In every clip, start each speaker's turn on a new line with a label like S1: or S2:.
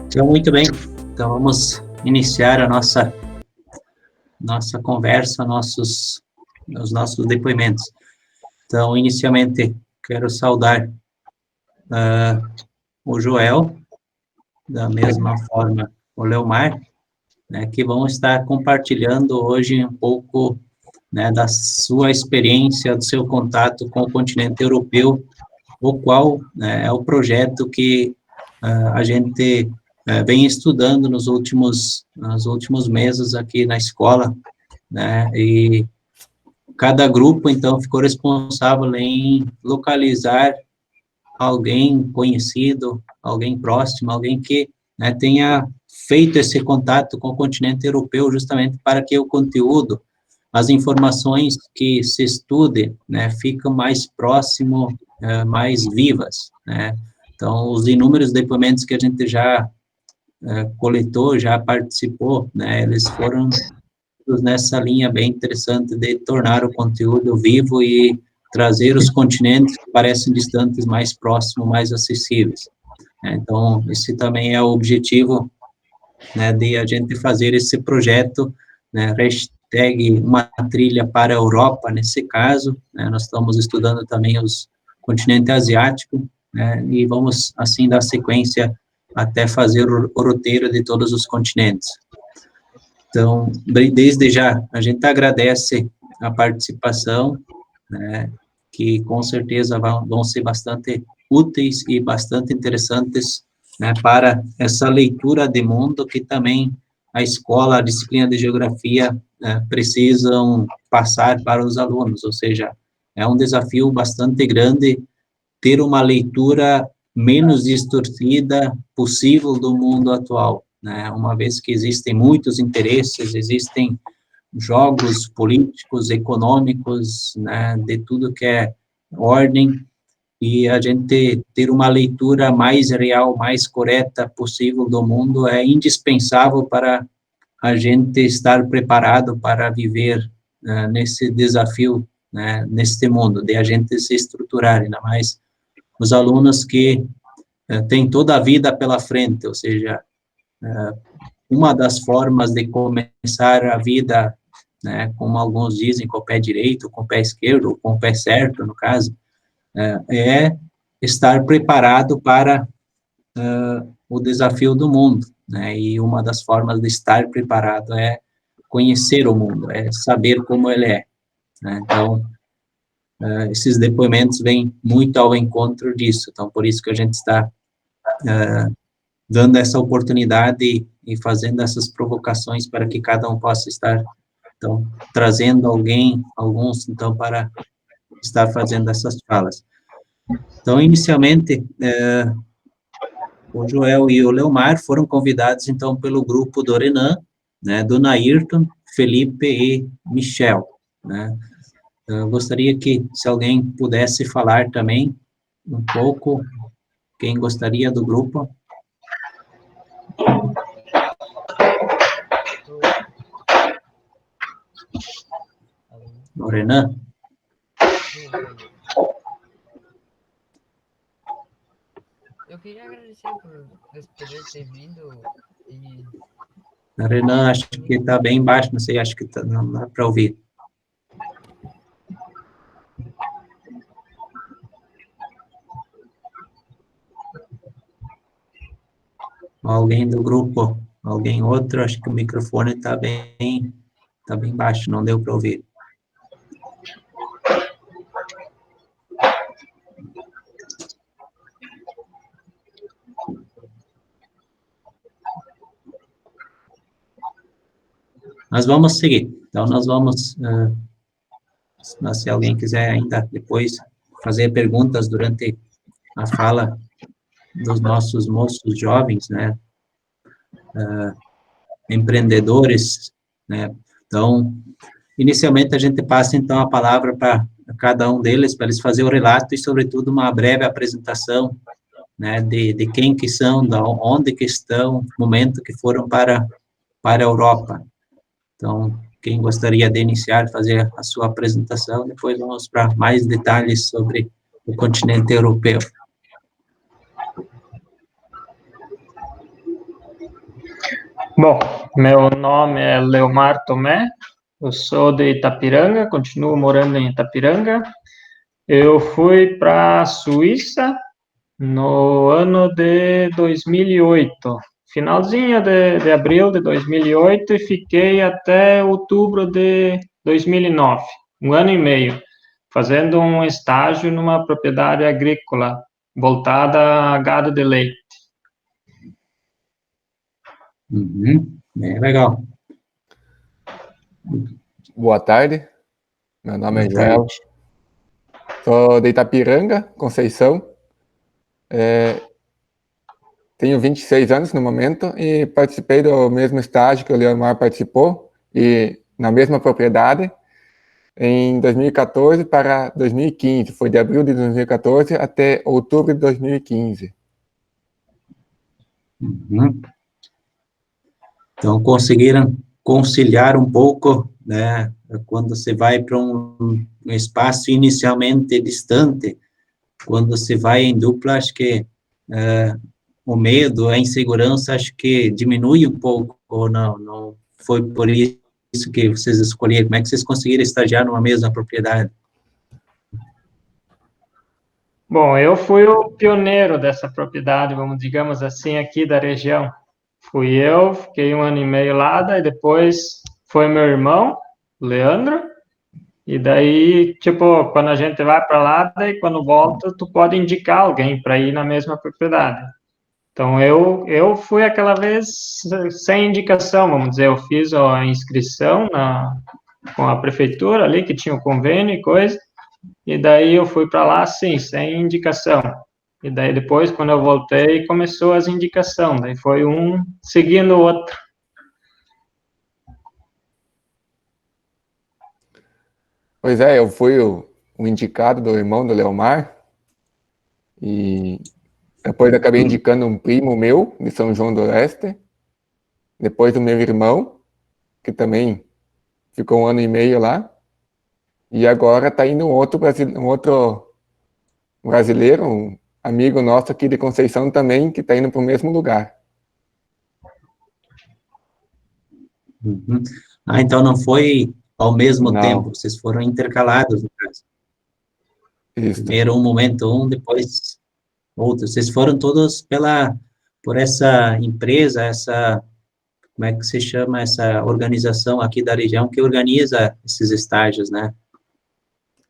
S1: Então, muito bem. Então, vamos iniciar a nossa conversa, os nossos depoimentos. Então, inicialmente, quero saudar o Joel, da mesma forma o Leomar, né, que vão estar compartilhando hoje um pouco, né, da sua experiência, do seu contato com o continente europeu, o qual, né, é o projeto que a gente vem estudando nos últimos meses aqui na escola, né, e cada grupo, então, ficou responsável em localizar alguém conhecido, alguém próximo, alguém que, né, tenha feito esse contato com o continente europeu, justamente para que o conteúdo, as informações que se estude, né, ficam mais próximo, mais vivas, né. Então, os inúmeros depoimentos que a gente já coletou, já participou, né, eles foram nessa linha bem interessante de tornar o conteúdo vivo e trazer os continentes que parecem distantes mais próximos, mais acessíveis. Então, esse também é o objetivo, né, de a gente fazer esse projeto, né, hashtag uma trilha para a Europa, nesse caso, né, nós estamos estudando também os continente asiático, né, e vamos, assim, dar sequência até fazer o roteiro de todos os continentes. Então, desde já, a gente agradece a participação, né, que com certeza vão ser bastante úteis e bastante interessantes, né, para essa leitura de mundo que também a escola, a disciplina de geografia, precisam passar para os alunos, ou seja, é um desafio bastante grande ter uma leitura menos distorcida possível do mundo atual, né, uma vez que existem muitos interesses, existem jogos políticos, econômicos, né, de tudo que é ordem, e a gente ter uma leitura mais real, mais correta possível do mundo é indispensável para a gente estar preparado para viver nesse desafio, né, neste mundo, de a gente se estruturar, ainda mais os alunos que têm toda a vida pela frente, ou seja, uma das formas de começar a vida, né, como alguns dizem, com o pé direito, com o pé esquerdo, com o pé certo, no caso, é estar preparado para o desafio do mundo, né, e uma das formas de estar preparado é conhecer o mundo, é saber como ele é, né, então, esses depoimentos vêm muito ao encontro disso, então, por isso que a gente está dando essa oportunidade e fazendo essas provocações para que cada um possa estar, então, trazendo alguns, então, para estar fazendo essas falas. Então, inicialmente, o Joel e o Leomar foram convidados, então, pelo grupo do Renan, né, do Nairton, Felipe e Michel, né. Eu gostaria que, se alguém pudesse falar também um pouco, quem gostaria do grupo? O Renan?
S2: Eu queria agradecer por poder ter vindo e...
S1: Renan, acho que está bem baixo, não sei, acho que não dá para ouvir. Alguém do grupo, alguém outro, acho que o microfone está bem baixo, não deu para ouvir. Nós vamos seguir, então nós vamos, se alguém quiser ainda depois fazer perguntas durante a fala dos nossos moços jovens, né, empreendedores, né, então, inicialmente a gente passa então a palavra para cada um deles, para eles fazer o relato e, sobretudo, uma breve apresentação, né, de quem que são, de onde que estão, momento que foram para a Europa. Então, quem gostaria de iniciar, fazer a sua apresentação, depois vamos para mais detalhes sobre o continente europeu.
S3: Bom, meu nome é Leomar Tomé, eu sou de Itapiranga, continuo morando em Itapiranga. Eu fui para a Suíça no ano de 2008, finalzinho de abril de 2008, e fiquei até outubro de 2009, um ano e meio, fazendo um estágio numa propriedade agrícola voltada a gado de leite.
S1: Bem legal.
S4: Boa tarde, meu nome é
S1: Boa
S4: Joel,
S1: tarde.
S4: sou de Itapiranga, Conceição, tenho 26 anos no momento e participei do mesmo estágio que o Leomar participou, e na mesma propriedade, em 2014 para 2015, foi de abril de 2014 até outubro de 2015.
S1: Então, conseguiram conciliar um pouco, né, quando você vai para um espaço inicialmente distante, quando você vai em dupla, acho que o medo, a insegurança, acho que diminui um pouco, ou não? Não foi por isso que vocês escolheram? Como é que vocês conseguiram estagiar numa mesma propriedade?
S3: Bom, eu fui o pioneiro dessa propriedade, vamos digamos assim, aqui da região. Fui eu, fiquei um ano e meio lá, daí depois foi meu irmão, Leandro, e daí, tipo, quando a gente vai para lá, daí quando volta, tu pode indicar alguém para ir na mesma propriedade. Então, eu fui aquela vez sem indicação, vamos dizer, eu fiz a inscrição com a prefeitura ali, que tinha o convênio e coisa, e daí eu fui para lá, sim, sem indicação. E daí depois, quando eu voltei, começou as indicações, daí foi um seguindo o outro.
S4: Pois é, eu fui o indicado do irmão do Leomar, e depois acabei indicando um primo meu, de São João do Oeste, depois o meu irmão, que também ficou um ano e meio lá, e agora está indo um outro brasileiro, um amigo nosso aqui de Conceição também, que está indo para o mesmo lugar.
S1: Então não foi ao mesmo
S4: Não.
S1: tempo, vocês foram intercalados, no caso.
S4: Isso.
S1: Primeiro um momento depois outro. Vocês foram todos por essa empresa, como é que se chama, essa organização aqui da região que organiza esses estágios, né?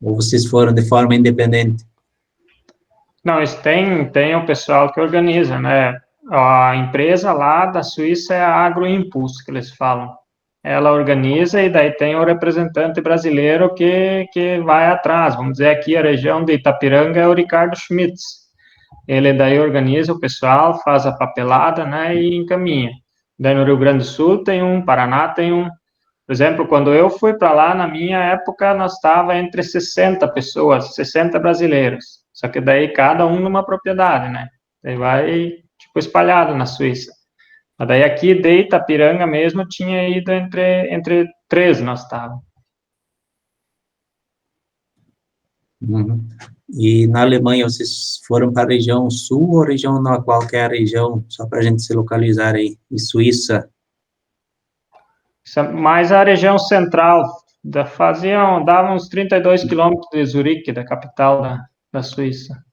S1: Ou vocês foram de forma independente?
S3: Não, isso tem o pessoal que organiza, né? A empresa lá da Suíça é a Agroimpulso, que eles falam. Ela organiza e daí tem o representante brasileiro que vai atrás. Vamos dizer, aqui a região de Itapiranga é o Ricardo Schmitz. Ele daí organiza o pessoal, faz a papelada, né, e encaminha. Daí no Rio Grande do Sul tem um, Paraná tem um. Por exemplo, quando eu fui para lá, na minha época, nós estava entre 60 pessoas, 60 brasileiros. Só que daí cada um numa propriedade, né? Daí vai, tipo, espalhado na Suíça. Mas daí aqui de Itapiranga mesmo tinha ido entre três nós estávamos.
S1: E na Alemanha vocês foram para a região sul ou região norte? Qual que é a região, só para a gente se localizar aí? E Suíça?
S3: Mais a região central, dava uns 32 quilômetros de Zurique, da capital da Suíça.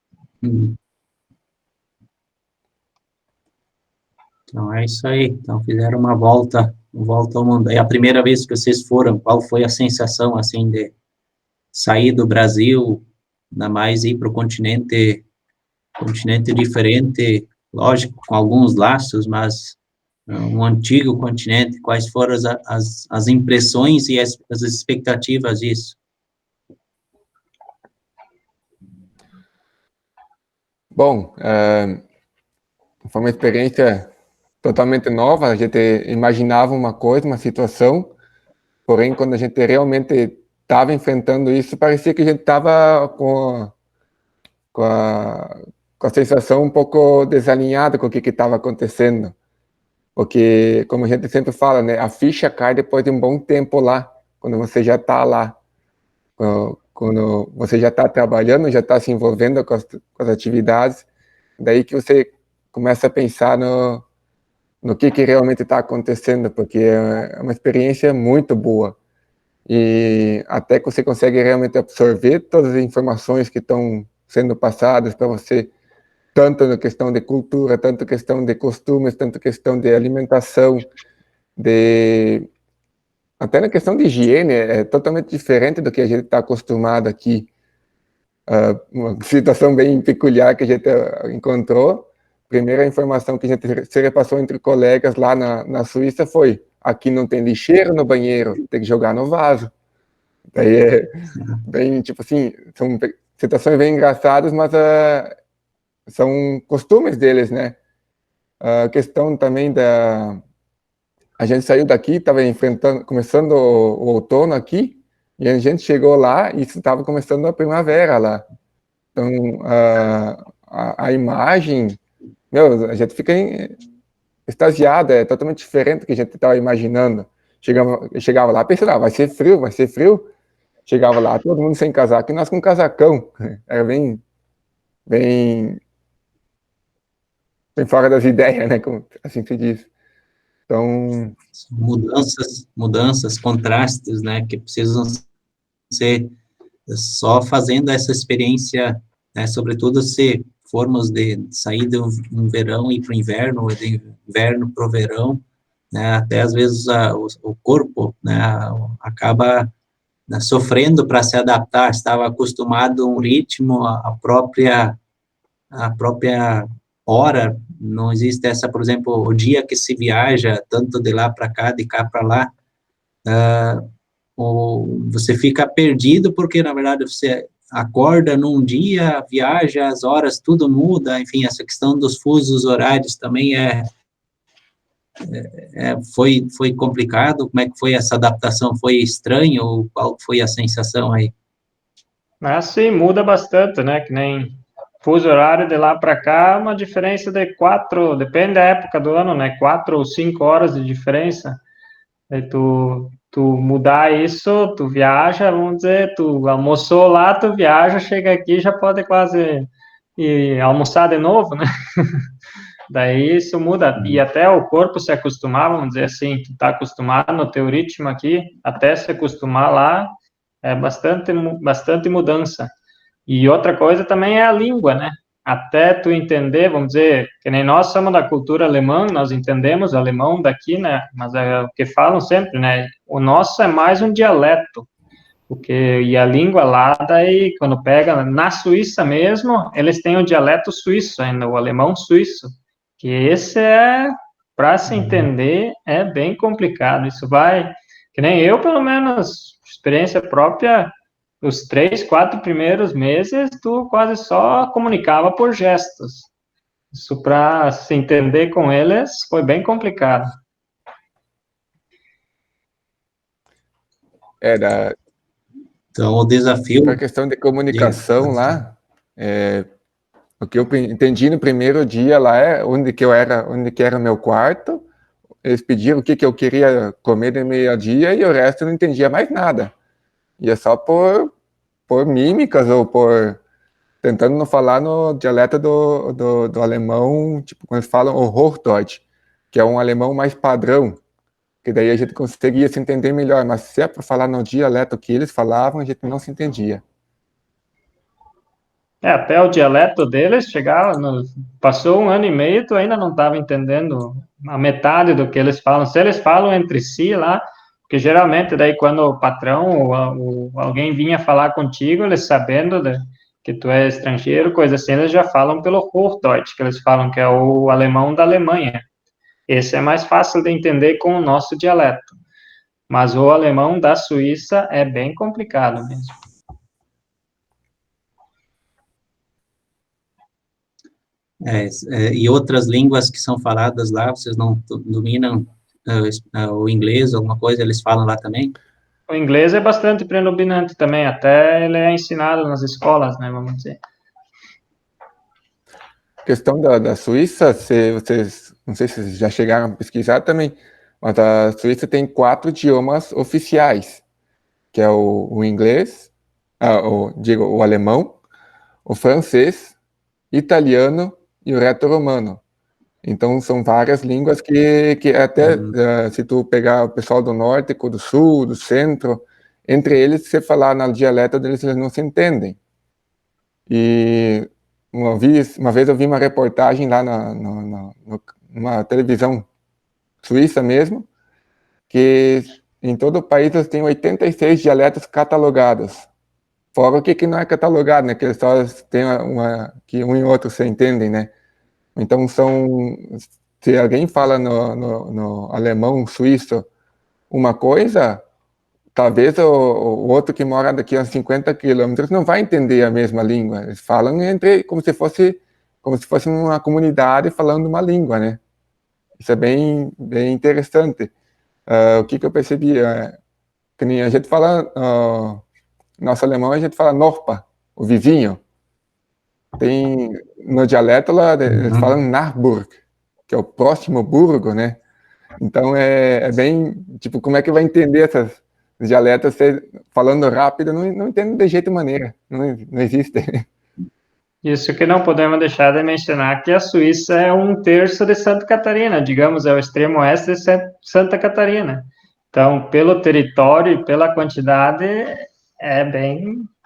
S1: Então é isso aí. Então fizeram uma volta ao mundo. É a primeira vez que vocês foram, qual foi a sensação, assim, de sair do Brasil, ainda mais ir para o continente diferente, lógico, com alguns laços, mas um antigo continente, quais foram as impressões e as expectativas disso?
S4: Bom, foi uma experiência totalmente nova. A gente imaginava uma coisa, uma situação, porém, quando a gente realmente estava enfrentando isso, parecia que a gente estava com a sensação um pouco desalinhada com o que estava acontecendo. Porque, como a gente sempre fala, né, a ficha cai depois de um bom tempo lá, quando você já está lá. Quando você já está trabalhando, já está se envolvendo com as atividades, daí que você começa a pensar no que realmente está acontecendo, porque é uma experiência muito boa. E até que você consegue realmente absorver todas as informações que estão sendo passadas para você, tanto na questão de cultura, tanto questão de costumes, tanto questão de alimentação, até na questão de higiene, é totalmente diferente do que a gente está acostumado aqui. Uma situação bem peculiar que a gente encontrou. Primeira informação que a gente se repassou entre colegas lá na Suíça foi: aqui não tem lixeira no banheiro, tem que jogar no vaso. Daí é bem, tipo assim, são situações bem engraçadas, mas são costumes deles, né? A questão também a gente saiu daqui, estava começando o outono aqui, e a gente chegou lá e estava começando a primavera lá. Então, a imagem, meu, a gente fica extasiado, é totalmente diferente do que a gente estava imaginando. Chegava lá, pensava, vai ser frio, vai ser frio. Chegava lá, todo mundo sem casaco, e nós com casacão. Era bem, bem, bem fora das ideias, né, como assim se diz. Então,
S1: mudanças, contrastes, né, que precisam ser só fazendo essa experiência, né, sobretudo se formos de sair do verão e para o inverno, ou de inverno para o verão, né, até às vezes o corpo, né, acaba, né, sofrendo para se adaptar, estava acostumado a um ritmo, a própria hora, não existe essa, por exemplo, o dia que se viaja, tanto de lá para cá, de cá para lá, ou você fica perdido porque, na verdade, você acorda num dia, viaja, as horas, tudo muda, enfim, essa questão dos fusos horários também foi complicado. Como é que foi essa adaptação? Foi estranho ou qual foi a sensação aí?
S3: Assim, muda bastante, né? Que nem fuso horário de lá para cá, uma diferença de 4, depende da época do ano, né? 4 ou 5 horas de diferença. Aí tu mudar isso, tu viaja, vamos dizer, tu almoçou lá, tu viaja, chega aqui, já pode quase ir almoçar de novo, né? Daí isso muda, e até o corpo se acostumar, vamos dizer assim, tu tá acostumado no teu ritmo aqui, até se acostumar lá, é bastante mudança. E outra coisa também é a língua, né? Até tu entender, vamos dizer, que nem nós somos da cultura alemã, nós entendemos alemão daqui, né? Mas é o que falam sempre, né? O nosso é mais um dialeto, porque e a língua lá, daí, quando pega na Suíça mesmo, eles têm o dialeto suíço ainda, o alemão suíço, que esse para se entender, é bem complicado. Isso vai, que nem eu, pelo menos, experiência própria, os 3, 4 primeiros meses, tu quase só comunicava por gestos. Isso para se entender com eles foi bem complicado.
S4: era
S1: Então, o desafio...
S4: para a questão de comunicação lá, o que eu entendi no primeiro dia lá é onde que era o meu quarto. Eles pediram o que eu queria comer de meio-dia e o resto eu não entendia mais nada. E é só por mímicas ou tentando não falar no dialeto do alemão, tipo, quando eles falam o Hochdeutsch, que é um alemão mais padrão, que daí a gente conseguia se entender melhor, mas se é para falar no dialeto que eles falavam, a gente não se entendia.
S3: Até o dialeto deles chegava, passou 1 ano e meio, tu ainda não estava entendendo a metade do que eles falam. Se eles falam entre si lá, porque geralmente daí quando o patrão ou alguém vinha falar contigo, eles sabendo que tu é estrangeiro, coisa assim, eles já falam pelo Hochdeutsch, que eles falam que é o alemão da Alemanha. Esse é mais fácil de entender com o nosso dialeto. Mas o alemão da Suíça é bem complicado mesmo.
S1: E outras línguas que são faladas lá, vocês não dominam o inglês, alguma coisa, eles falam lá também?
S3: O inglês é bastante predominante também, até ele é ensinado nas escolas, né, vamos dizer.
S4: Questão da Suíça, vocês, não sei se vocês já chegaram a pesquisar também, mas a Suíça tem 4 idiomas oficiais, que é o inglês, o alemão, o francês, italiano e o reto-romano. Então, são várias línguas que até, se tu pegar o pessoal do norte, com o do sul, do centro, entre eles, se você falar na dialeto deles, eles não se entendem. E uma vez eu vi uma reportagem lá numa televisão suíça mesmo, que em todo o país eles têm 86 dialetos catalogados. Fora o que não é catalogado, né? Que eles só têm que um e outro se entendem, né? Então, se alguém fala no alemão suíço uma coisa, talvez o outro que mora daqui a 50 quilômetros não vai entender a mesma língua. Eles falam como se fosse uma comunidade falando uma língua, né? Isso é bem interessante. O que eu percebi? Que nem a gente fala, nosso alemão, a gente fala Norpa, o vizinho. No dialeto lá, eles falam Nachburg, que é o próximo burgo, né? Então, é bem, tipo, como é que vai entender essas dialetos? Você, falando rápido, não entende de jeito e maneira, não existe.
S3: Isso que não podemos deixar de mencionar, que a Suíça é um terço de Santa Catarina, digamos, é o extremo oeste de Santa Catarina. Então, pelo território e pela quantidade, é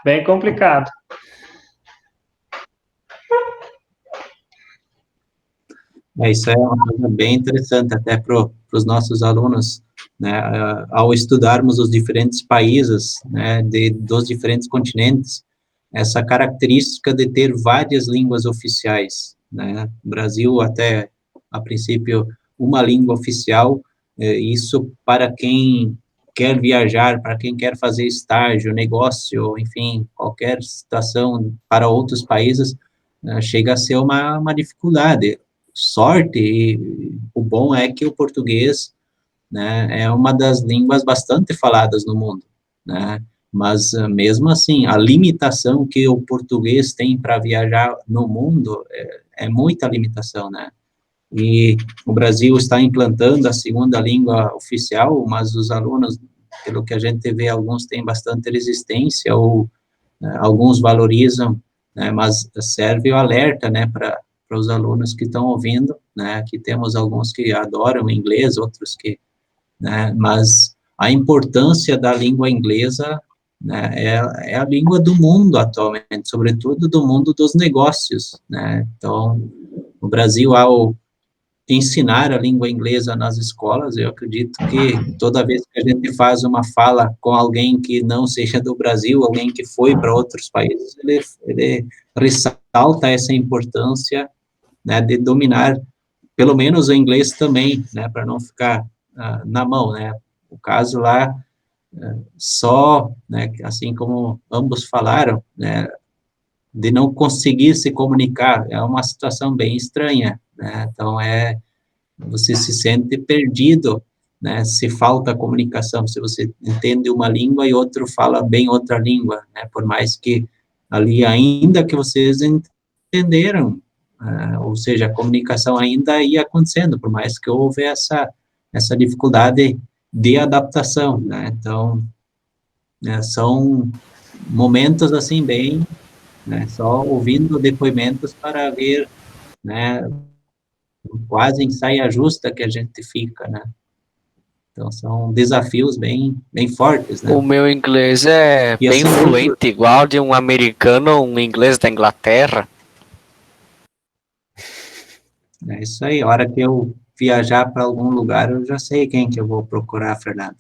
S3: bem complicado.
S1: Isso é uma coisa bem interessante até para os nossos alunos, né, ao estudarmos os diferentes países, né, dos diferentes continentes, essa característica de ter várias línguas oficiais, né, o Brasil até, a princípio, uma língua oficial, isso para quem quer viajar, para quem quer fazer estágio, negócio, enfim, qualquer situação para outros países, chega a ser uma dificuldade. Sorte, e o bom é que o português, né, é uma das línguas bastante faladas no mundo, né, mas mesmo assim, a limitação que o português tem para viajar no mundo é muita limitação, né, e o Brasil está implantando a segunda língua oficial, mas os alunos, pelo que a gente vê, alguns têm bastante resistência, ou alguns valorizam, né, mas serve o alerta, né, para os alunos que estão ouvindo, né, aqui temos alguns que adoram inglês, outros que, né, mas a importância da língua inglesa, né, é a língua do mundo atualmente, sobretudo do mundo dos negócios, né, então, o Brasil, ao ensinar a língua inglesa nas escolas, eu acredito que toda vez que a gente faz uma fala com alguém que não seja do Brasil, alguém que foi para outros países, ele ressalta essa importância, né, de dominar pelo menos o inglês também, né, para não ficar na mão, né, o caso lá, só, né, assim como ambos falaram, né, de não conseguir se comunicar, é uma situação bem estranha, né, então você se sente perdido, né, se falta comunicação, se você entende uma língua e outro fala bem outra língua, né, por mais que ali, ainda que vocês entenderam, ou seja, a comunicação ainda ia acontecendo, por mais que houve essa dificuldade de adaptação, né, então, né, são momentos, assim, bem, né, só ouvindo depoimentos para ver, né, quase em saia justa que a gente fica, né? Então, são desafios bem fortes, né?
S5: O meu inglês é
S1: E,
S5: bem
S1: assim,
S5: fluente, igual de um americano, um inglês da Inglaterra.
S1: é isso aí, a hora que eu viajar para algum lugar, eu já sei quem que eu vou procurar, Fernando.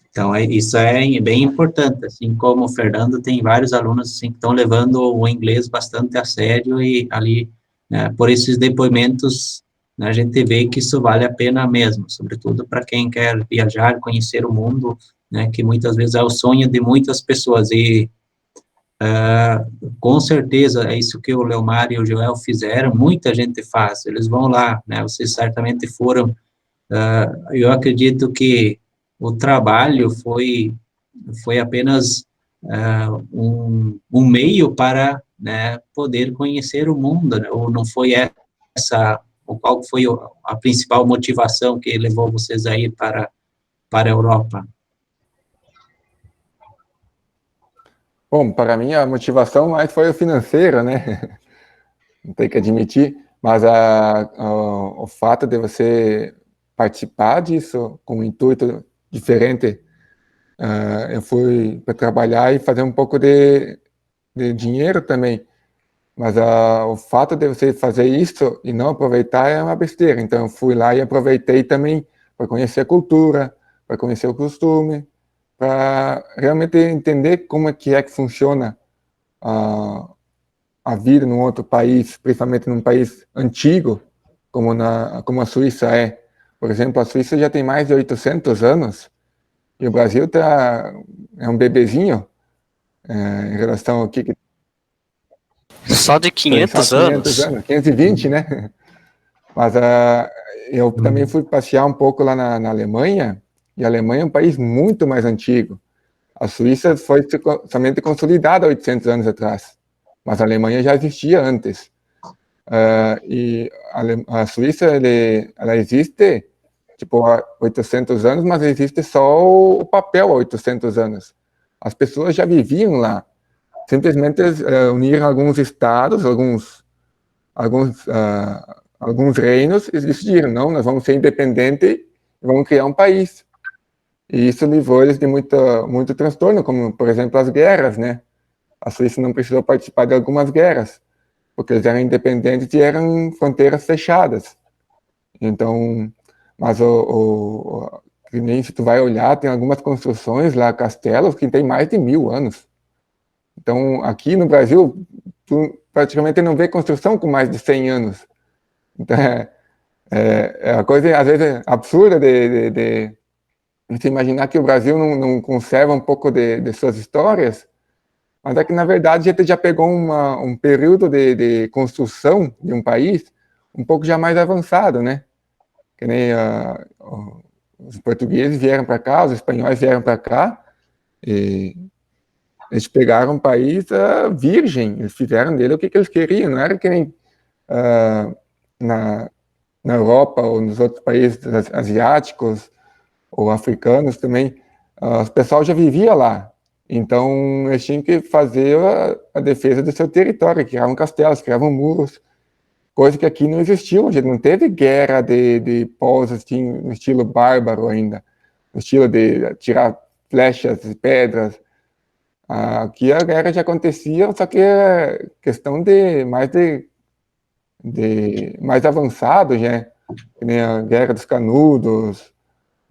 S1: Então, isso é bem importante, assim como o Fernando, tem vários alunos assim, que estão levando o inglês bastante a sério e ali, né, por esses depoimentos, né, a gente vê que isso vale a pena mesmo, sobretudo para quem quer viajar, conhecer o mundo, né, que muitas vezes é o sonho de muitas pessoas e com certeza é isso que o Leomar e o Joel fizeram, muita gente faz, eles vão lá, né, vocês certamente foram. Eu acredito que o trabalho foi apenas um meio para, né, poder conhecer o mundo, né, ou não foi ou qual foi a principal motivação que levou vocês a ir para a Europa?
S4: Bom, para mim a motivação mais foi o financeiro, né? Não tem que admitir, mas o fato de você participar disso com um intuito diferente, eu fui para trabalhar e fazer um pouco de dinheiro também, mas o fato de você fazer isso e não aproveitar é uma besteira. Então eu fui lá e aproveitei também para conhecer a cultura, para conhecer o costume, para realmente entender como é que funciona a vida num outro país, principalmente num país antigo, como a Suíça é. Por exemplo, a Suíça já tem mais de 800 anos, e o Brasil é um bebezinho em relação ao que
S5: Só de
S4: tem só
S5: 500 anos?
S4: 520, né? Mas eu também fui passear um pouco lá na Alemanha, e a Alemanha é um país muito mais antigo. A Suíça foi somente consolidada há 800 anos atrás, mas a Alemanha já existia antes. E a Suíça, ela existe, tipo, há 800 anos, mas existe só o papel há 800 anos. As pessoas já viviam lá. Simplesmente uniram alguns estados, alguns reinos, e decidiram, não, nós vamos ser independentes e vamos criar um país. E isso livrou eles de muito transtorno, como, por exemplo, as guerras, né? A Suíça não precisou participar de algumas guerras, porque eles eram independentes e eram fronteiras fechadas. Então, mas que nem se tu vai olhar, tem algumas construções lá, castelos, que tem mais de 1000 anos. Então, aqui no Brasil, tu praticamente não vê construção com mais de 100 anos. Então, é uma coisa, às vezes, absurda de se imaginar que o Brasil não conserva um pouco de suas histórias, mas é que, na verdade, a gente já pegou um período de construção de um país um pouco já mais avançado, né? Que nem os portugueses vieram para cá, os espanhóis vieram para cá, e eles pegaram um país virgem, eles fizeram dele o que eles queriam, não era que nem na Europa ou nos outros países asiáticos ou africanos também, o pessoal já vivia lá. Então, eles tinham que fazer a defesa do seu território, criavam castelos, criavam muros, coisa que aqui não existiu. A gente não teve guerra de povos assim, no estilo bárbaro ainda, no estilo de tirar flechas e pedras. Aqui a guerra já acontecia, só que é questão mais avançado, né? Que nem a Guerra dos Canudos,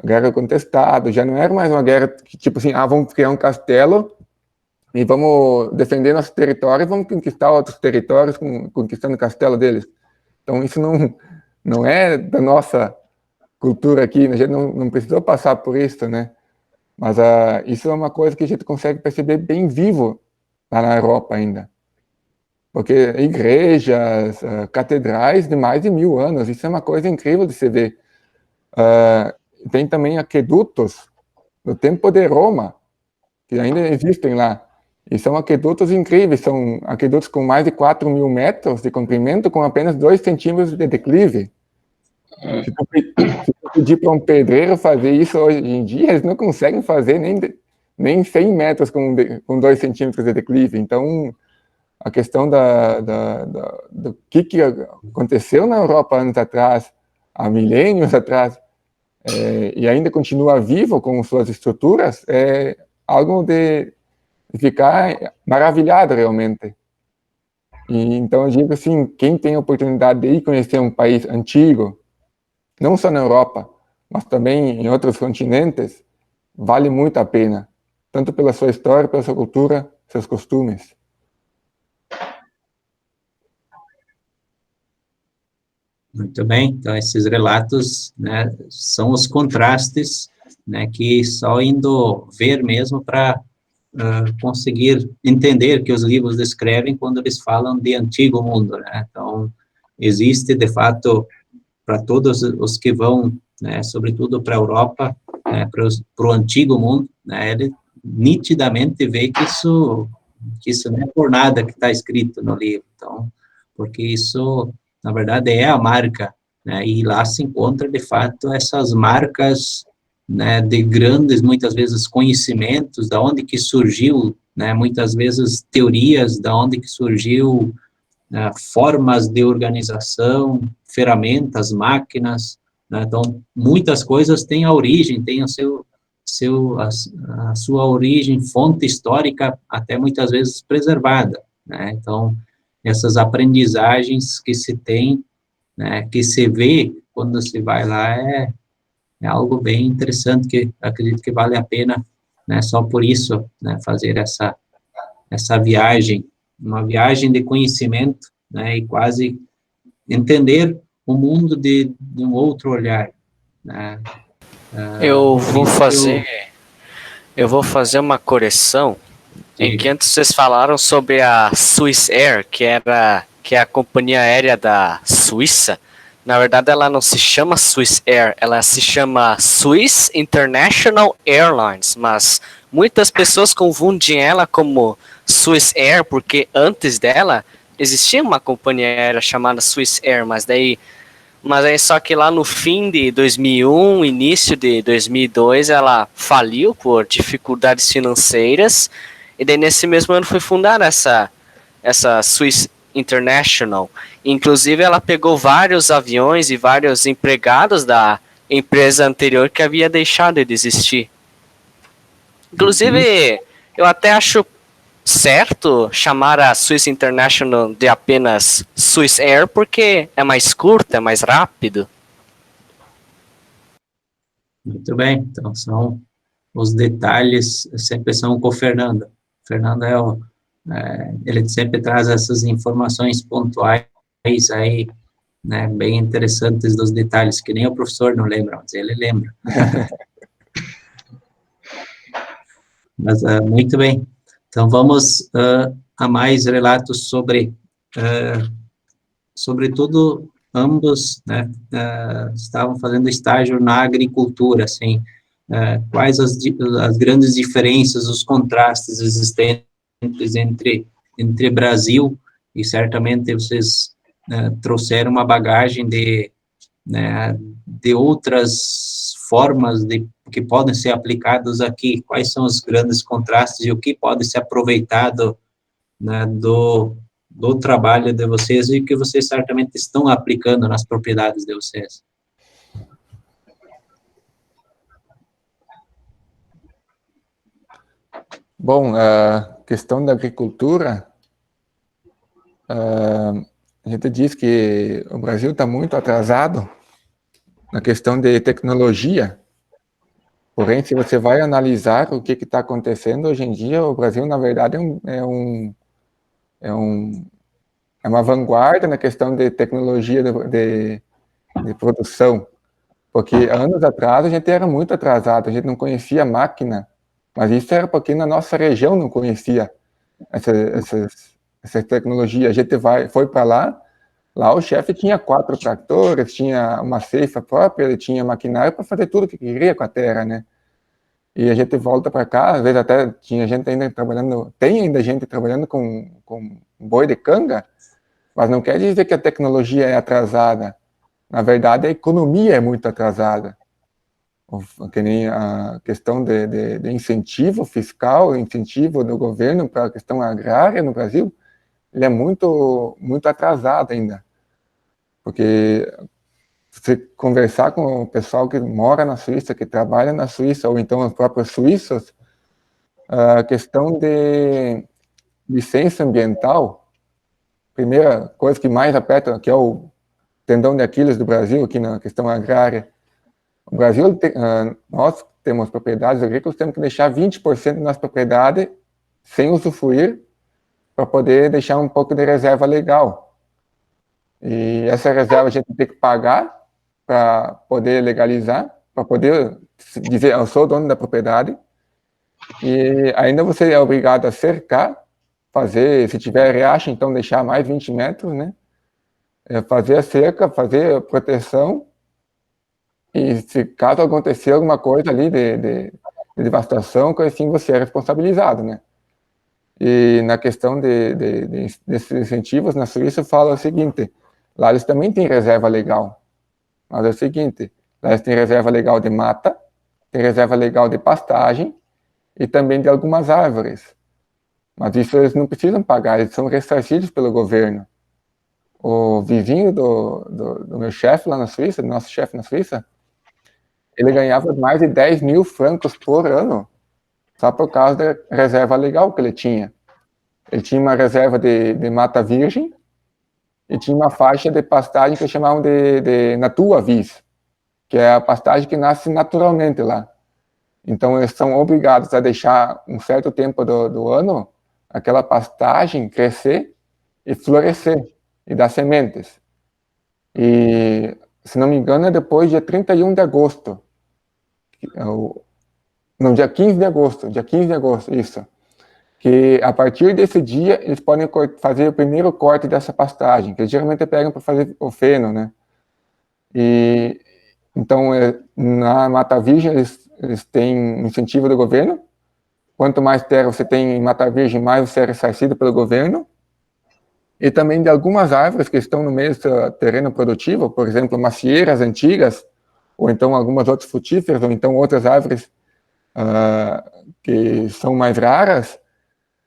S4: a Guerra Contestado, já não era mais uma guerra que, tipo assim, vamos criar um castelo e vamos defender nosso território e vamos conquistar outros territórios conquistando o castelo deles. Então isso não é da nossa cultura aqui, a gente não precisou passar por isso, né? Mas isso é uma coisa que a gente consegue perceber bem vivo lá na Europa ainda. Porque igrejas, catedrais de mais de 1000 anos, isso é uma coisa incrível de se ver. Tem também aquedutos do tempo de Roma, que ainda existem lá. E são aquedutos incríveis, são aquedutos com mais de 4.000 metros de comprimento, com apenas 2 centímetros de declive. Se tu pedir para um pedreiro fazer isso hoje em dia, eles não conseguem fazer nem 100 metros com 2 centímetros de declive. Então, a questão do que aconteceu na Europa anos atrás, há milênios atrás, e ainda continua vivo com suas estruturas, é algo de ficar maravilhado realmente. E, então eu digo assim, quem tem a oportunidade de ir conhecer um país antigo, não só na Europa, mas também em outros continentes, vale muito a pena, tanto pela sua história, pela sua cultura, seus costumes.
S1: Muito bem, então esses relatos, né, são os contrastes, né, que só indo ver mesmo para conseguir entender que os livros descrevem quando eles falam de antigo mundo, né, então existe de fato para todos os que vão, né, sobretudo para a Europa, né, para o antigo mundo, né, ele nitidamente vê que isso não é por nada que está escrito no livro, então, porque isso na verdade é a marca, né? E lá se encontra de fato essas marcas, né, de grandes, muitas vezes, conhecimentos, da onde que surgiu, né, muitas vezes, teorias, da onde que surgiu, né, formas de organização, ferramentas, máquinas, né, então, muitas coisas têm a origem, têm a sua origem, fonte histórica, até muitas vezes preservada, né, então, essas aprendizagens que se tem, né, que se vê quando se vai lá, é algo bem interessante, que acredito que vale a pena, né, só por isso, né, fazer essa viagem, uma viagem de conhecimento, né, e quase entender o mundo de um outro olhar, né.
S5: Eu
S1: Por
S5: vou
S1: isso
S5: fazer, eu vou fazer uma correção. Em que antes vocês falaram sobre a Swiss Air, que é a companhia aérea da Suíça. Na verdade, ela não se chama Swiss Air, ela se chama Swiss International Airlines, mas muitas pessoas confundem ela como Swiss Air, porque antes dela existia uma companhia aérea chamada Swiss Air, mas aí só que lá no fim de 2001, início de 2002, ela faliu por dificuldades financeiras, e daí nesse mesmo ano foi fundada essa Swiss International. Inclusive ela pegou vários aviões e vários empregados da empresa anterior que havia deixado de existir. Inclusive, eu até acho certo chamar a Swiss International de apenas Swiss Air, porque é mais curto, é mais rápido.
S1: muito bem, então, são os detalhes, sempre são com o Fernando. O Fernando ele sempre traz essas informações pontuais aí, né, bem interessantes dos detalhes, que nem o professor não lembra, mas ele lembra. Mas, muito bem. Então, vamos a mais relatos sobretudo, ambos, né, estavam fazendo estágio na agricultura, assim, quais as grandes diferenças, os contrastes existentes entre Brasil, e certamente vocês trouxeram uma bagagem né, de outras formas que podem ser aplicadas aqui, quais são os grandes contrastes e o que pode ser aproveitado, né, do trabalho de vocês e que vocês certamente estão aplicando nas propriedades de vocês.
S4: Bom, a questão da agricultura, a gente diz que o Brasil está muito atrasado na questão de tecnologia, porém, se você vai analisar o que está acontecendo hoje em dia, o Brasil, na verdade, é uma vanguarda na questão de tecnologia de produção, porque anos atrás a gente era muito atrasado, a gente não conhecia máquina, mas isso era porque na nossa região não conhecia essa tecnologia. A gente foi para lá o chefe tinha 4 tratores, tinha uma ceifa própria, ele tinha maquinário para fazer tudo o que queria com a terra, né? E a gente volta para cá, às vezes até tinha gente ainda trabalhando, tem ainda gente trabalhando com boi de canga, mas não quer dizer que a tecnologia é atrasada. Na verdade, a economia é muito atrasada. Que nem a questão de incentivo fiscal, incentivo do governo para a questão agrária no Brasil, ele é muito, muito atrasado ainda. Porque você conversar com o pessoal que mora na Suíça, que trabalha na Suíça, ou então os próprios suíços, a questão de licença ambiental, primeira coisa que mais aperta, que é o tendão de Aquiles do Brasil, aqui na questão agrária. O Brasil, nós temos propriedades agrícolas, temos que deixar 20% da nossa propriedade sem usufruir, para poder deixar um pouco de reserva legal. E essa reserva a gente tem que pagar para poder legalizar, para poder dizer, eu sou dono da propriedade, e ainda você é obrigado a cercar, fazer, se tiver riacho, então deixar mais 20 metros, né? Fazer a cerca, fazer a proteção, e se caso acontecer alguma coisa ali de devastação, assim você é responsabilizado, né? E na questão desses incentivos, na Suíça fala o seguinte, lá eles também têm reserva legal, mas é o seguinte, lá eles têm reserva legal de mata, tem reserva legal de pastagem e também de algumas árvores. Mas isso eles não precisam pagar, eles são ressarcidos pelo governo. O vizinho do meu chefe lá na Suíça, do nosso chefe na Suíça, ele ganhava mais de 10 mil francos por ano, só por causa da reserva legal que ele tinha. Ele tinha uma reserva de mata virgem e tinha uma faixa de pastagem que chamavam de Natura Vis, que é a pastagem que nasce naturalmente lá. Então, eles são obrigados a deixar um certo tempo do ano aquela pastagem crescer e florescer e dar sementes. E, se não me engano, é depois dia 31 de agosto. Não, dia 15 de agosto, isso. Que a partir desse dia, eles podem fazer o primeiro corte dessa pastagem, que eles geralmente pegam para fazer o feno, né? E, então, na Mata Virgem, eles têm incentivo do governo. Quanto mais terra você tem em Mata Virgem, mais você é ressarcido pelo governo. E também de algumas árvores que estão no meio do seu terreno produtivo, por exemplo, macieiras antigas, ou então algumas outras frutíferas, ou então outras árvores que são mais raras,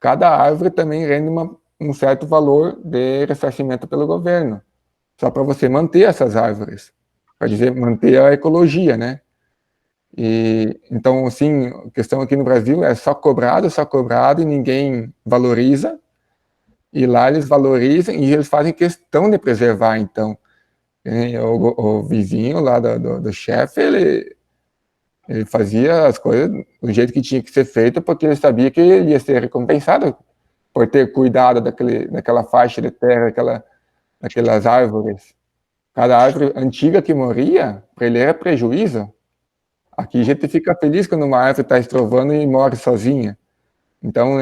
S4: cada árvore também rende um certo valor de ressarcimento pelo governo, só para você manter essas árvores, para dizer, manter a ecologia, né? E, então, assim, a questão aqui no Brasil é só cobrado, e ninguém valoriza. E lá eles valorizam e eles fazem questão de preservar, então. O vizinho lá do chefe, ele fazia as coisas do jeito que tinha que ser feito, porque ele sabia que ele ia ser recompensado por ter cuidado daquela faixa de terra, daquelas árvores. Cada árvore antiga que morria, para ele era prejuízo. Aqui a gente fica feliz quando uma árvore está estrovando e morre sozinha. Então,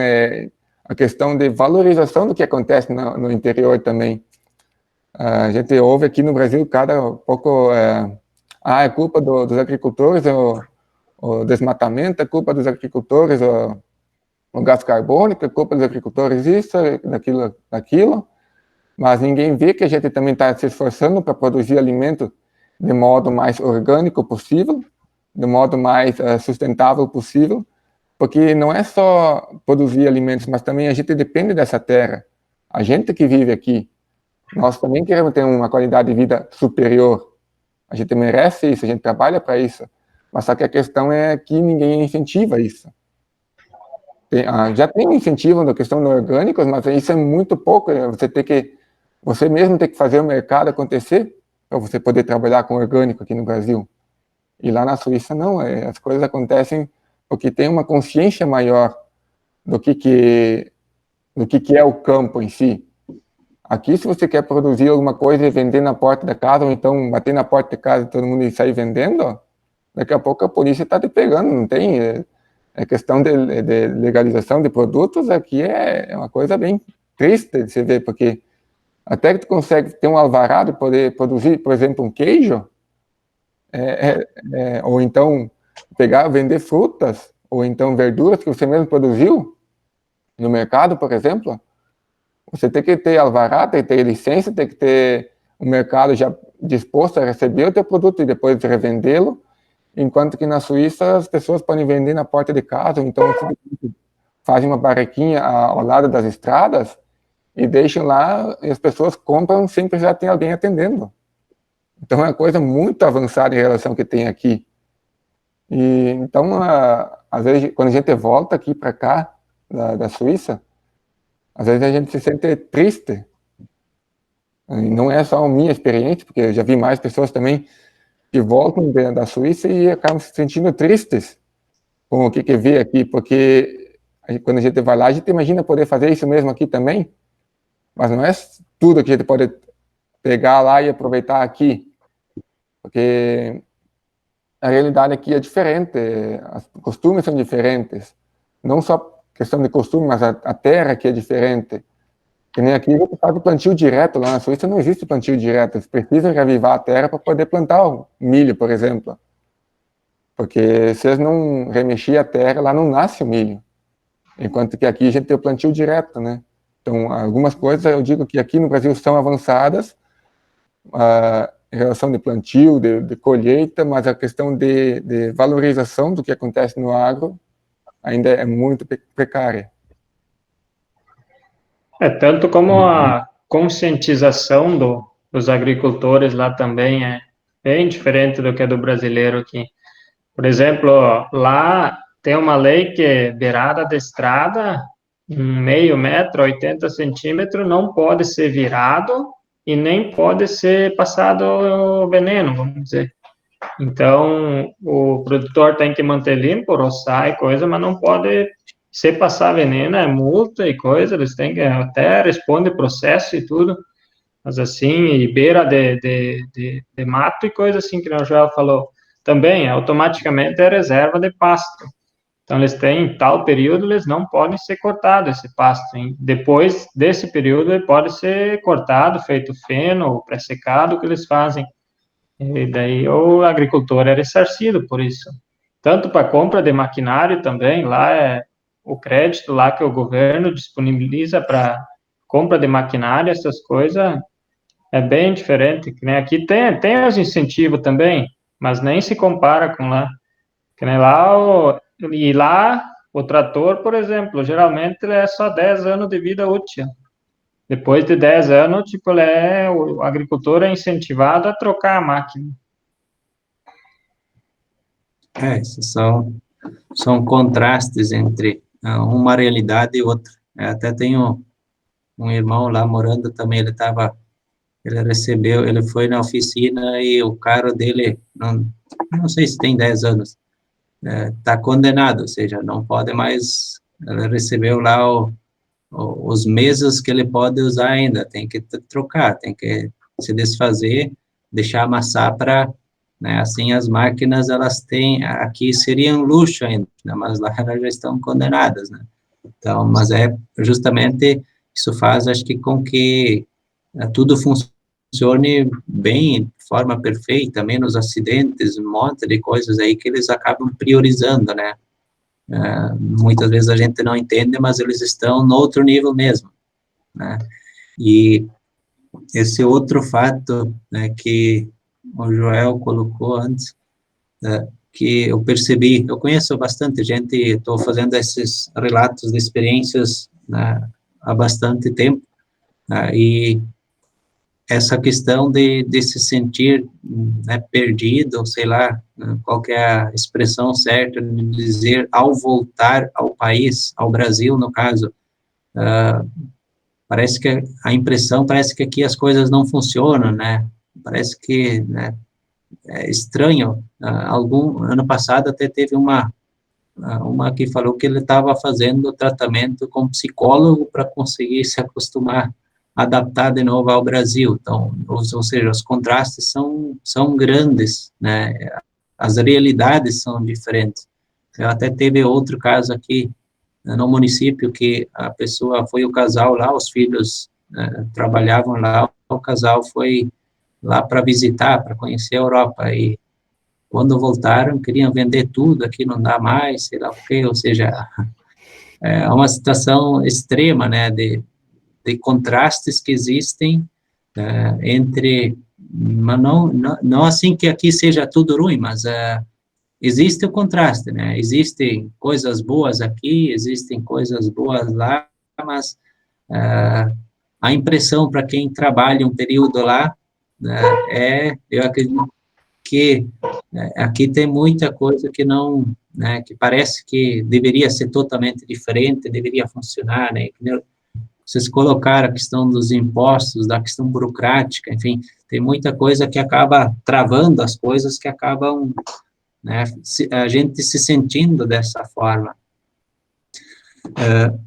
S4: a questão de valorização do que acontece no interior também. A gente ouve aqui no Brasil cada pouco, é culpa dos agricultores, o desmatamento, é culpa dos agricultores, o gás carbônico, é culpa dos agricultores isso, daquilo, mas ninguém vê que a gente também está se esforçando para produzir alimento de modo mais orgânico possível, de modo mais sustentável possível, porque não é só produzir alimentos, mas também a gente depende dessa terra. A gente que vive aqui, nós também queremos ter uma qualidade de vida superior. A gente merece isso, a gente trabalha para isso. Mas só que a questão é que ninguém incentiva isso. Já tem um incentivo na questão dos orgânicos, mas isso é muito pouco. Você mesmo tem que fazer o mercado acontecer para você poder trabalhar com orgânico aqui no Brasil. E lá na Suíça não, as coisas acontecem porque tem uma consciência maior do que é o campo em si. Aqui, se você quer produzir alguma coisa e vender na porta da casa, ou então bater na porta da casa e todo mundo sair vendendo, daqui a pouco a polícia está te pegando, não tem? A questão de legalização de produtos aqui é uma coisa bem triste de se ver, porque até que tu consegue ter um alvará de poder produzir, por exemplo, um queijo, ou então vender frutas, ou então verduras que você mesmo produziu no mercado, por exemplo, você tem que ter alvará, tem que ter licença, tem que ter um mercado já disposto a receber o teu produto e depois revendê-lo, enquanto que na Suíça as pessoas podem vender na porta de casa, ou então fazem uma barraquinha ao lado das estradas e deixam lá, e as pessoas compram sem precisar ter alguém atendendo. Então é uma coisa muito avançada em relação ao que tem aqui. E então, às vezes, quando a gente volta aqui para cá, da Suíça, às vezes a gente se sente triste. E não é só a minha experiência, porque eu já vi mais pessoas também que voltam da Suíça e acabam se sentindo tristes com o que vê aqui, porque quando a gente vai lá, a gente imagina poder fazer isso mesmo aqui também, mas não é tudo que a gente pode pegar lá e aproveitar aqui, porque a realidade aqui é diferente, os costumes são diferentes, não só questão de costume, mas a terra aqui é diferente. Que nem aqui, você faz o plantio direto, lá na Suíça não existe plantio direto, eles precisam reavivar a terra para poder plantar o milho, por exemplo. Porque se eles não remexerem a terra, lá não nasce o milho. Enquanto que aqui a gente tem o plantio direto, né? Então, algumas coisas eu digo que aqui no Brasil são avançadas, em relação de plantio, de colheita, mas a questão de valorização do que acontece no agro ainda é muito precária.
S3: Tanto como a conscientização dos agricultores lá também é bem diferente do que a do brasileiro aqui. Por exemplo, lá tem uma lei que beirada da estrada, 0,5 metro, 80 centímetros, não pode ser virado e nem pode ser passado veneno, vamos dizer. Então, o produtor tem que manter limpo, roçar e coisa, mas não pode, se passar veneno, é multa e coisa, eles têm que até responder processo e tudo, mas assim, e beira de mato e coisa assim, que o Joel falou, também, automaticamente é reserva de pasto. Então, eles têm tal período, eles não podem ser cortados esse pasto. Hein? Depois desse período, ele pode ser cortado, feito feno ou pré-secado, que eles fazem. E daí o agricultor é ressarcido por isso. Tanto para compra de maquinário também, lá é o crédito lá que o governo disponibiliza para compra de maquinário, essas coisas, é bem diferente. Que nem aqui tem os incentivos também, mas nem se compara com lá. Que nem lá, e lá o trator, por exemplo, geralmente ele é só 10 anos de vida útil. Depois de 10 anos, tipo, o agricultor é incentivado a trocar a máquina.
S1: Esses são contrastes entre uma realidade e outra. Até tenho um irmão lá morando também, ele foi na oficina e o carro dele, não sei se tem 10 anos, está condenado, ou seja, não pode mais, ele recebeu lá os meses que ele pode usar ainda, tem que trocar, tem que se desfazer, deixar amassar para, né, assim as máquinas, elas têm, aqui seria um luxo ainda, né, mas lá elas já estão condenadas, né, então, mas é justamente, isso faz, acho que, com que tudo funcione bem, de forma perfeita, menos acidentes, um monte de coisas aí que eles acabam priorizando, né, muitas vezes a gente não entende, mas eles estão no outro nível mesmo, né? E esse outro fato, né, que o Joel colocou antes, que eu percebi, eu conheço bastante gente, estou fazendo esses relatos de experiências, né, há bastante tempo, e essa questão de se sentir, né, perdido, sei lá, qual que é a expressão certa de dizer, ao voltar ao país, ao Brasil, no caso, parece que a impressão parece que aqui as coisas não funcionam, né, parece que, né, é estranho. Ano passado até teve uma que falou que ele estava fazendo tratamento com psicólogo para conseguir se acostumar, adaptar de novo ao Brasil. Então, ou seja, os contrastes são grandes, né? As realidades são diferentes. Eu até teve outro caso aqui no município que a pessoa foi o casal lá, os filhos trabalhavam lá, o casal foi lá para visitar, para conhecer a Europa, e quando voltaram, queriam vender tudo, aqui não dá mais, sei lá o quê, ou seja, é uma situação extrema, né, de contrastes que existem entre, mas não assim que aqui seja tudo ruim, mas existe o contraste, né, existem coisas boas aqui, existem coisas boas lá, mas a impressão para quem trabalha um período lá, eu acredito que aqui tem muita coisa que não, né, que parece que deveria ser totalmente diferente, deveria funcionar, né, vocês colocaram a questão dos impostos, da questão burocrática, enfim, tem muita coisa que acaba travando as coisas, que acabam, né, a gente se sentindo dessa forma.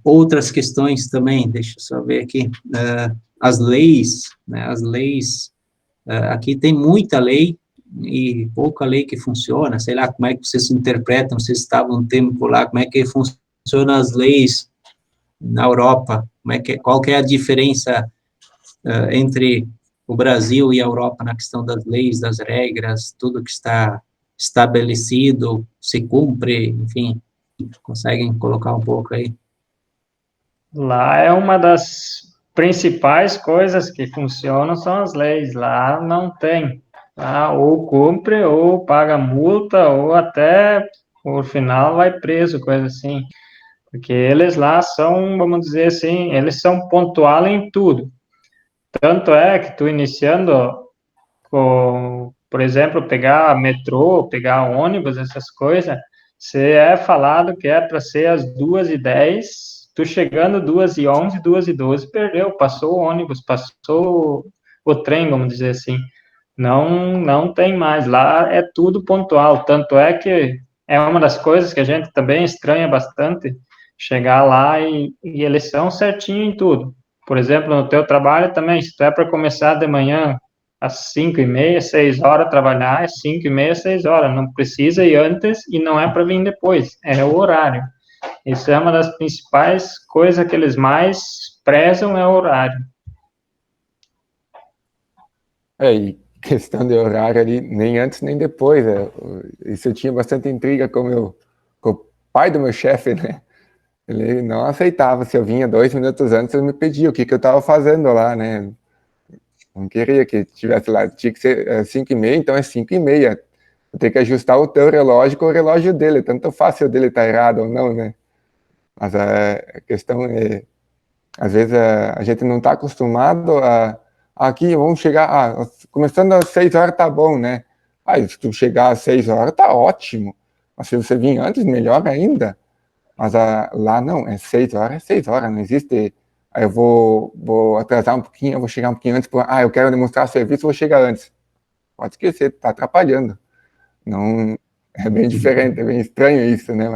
S1: Outras questões também, deixa eu só ver aqui, as leis, né, aqui tem muita lei, e pouca lei que funciona, sei lá, como é que vocês interpretam, vocês estavam um tempo lá, como é que funcionam as leis na Europa, qual que é a diferença entre o Brasil e a Europa na questão das leis, das regras, tudo que está estabelecido, se cumpre, enfim, conseguem colocar um pouco aí?
S3: Lá é uma das principais coisas que funcionam são as leis, lá não tem. tá? Ou cumpre, ou paga multa, ou até, por final, vai preso, coisa assim. Porque eles lá são, vamos dizer assim, eles são pontuais em tudo. Tanto é que tu iniciando com, por exemplo, pegar metrô, pegar ônibus, essas coisas, você é falado que é para ser às 2h10, tu chegando 2h11, 2h12, perdeu, passou o ônibus, passou o trem, vamos dizer assim. Não tem mais, lá é tudo pontual, tanto é que é uma das coisas que a gente também estranha bastante, chegar lá e eles são certinho em tudo. Por exemplo, no teu trabalho também, se tu é para começar de manhã às 5h30, 6 horas trabalhar, é 5h30, 6 horas, não precisa ir antes e não é para vir depois, é o horário. Isso é uma das principais coisas que eles mais prezam, é o horário.
S4: E questão de horário ali, nem antes nem depois. Isso eu tinha bastante intriga com o pai do meu chefe, né? Ele não aceitava. Se eu vinha 2 minutos antes, ele me pedia o que eu estava fazendo lá, né? Não queria que tivesse lá. Tinha que ser 5h30, então é 5h30. Eu tenho que ajustar o teu relógio com o relógio dele. Tanto faz se o dele tá errado ou não, né? Mas a questão é, às vezes a gente não está acostumado aqui, vamos chegar, começando às 6 horas tá bom, né? Se tu chegar às 6 horas tá ótimo, mas se você vir antes, melhor ainda. Mas lá não, é 6 horas, é 6 horas, não existe. Aí eu vou atrasar um pouquinho, eu vou chegar um pouquinho antes, eu quero demonstrar serviço, vou chegar antes. Pode esquecer, tá atrapalhando. Não, é bem diferente, é bem estranho isso, né?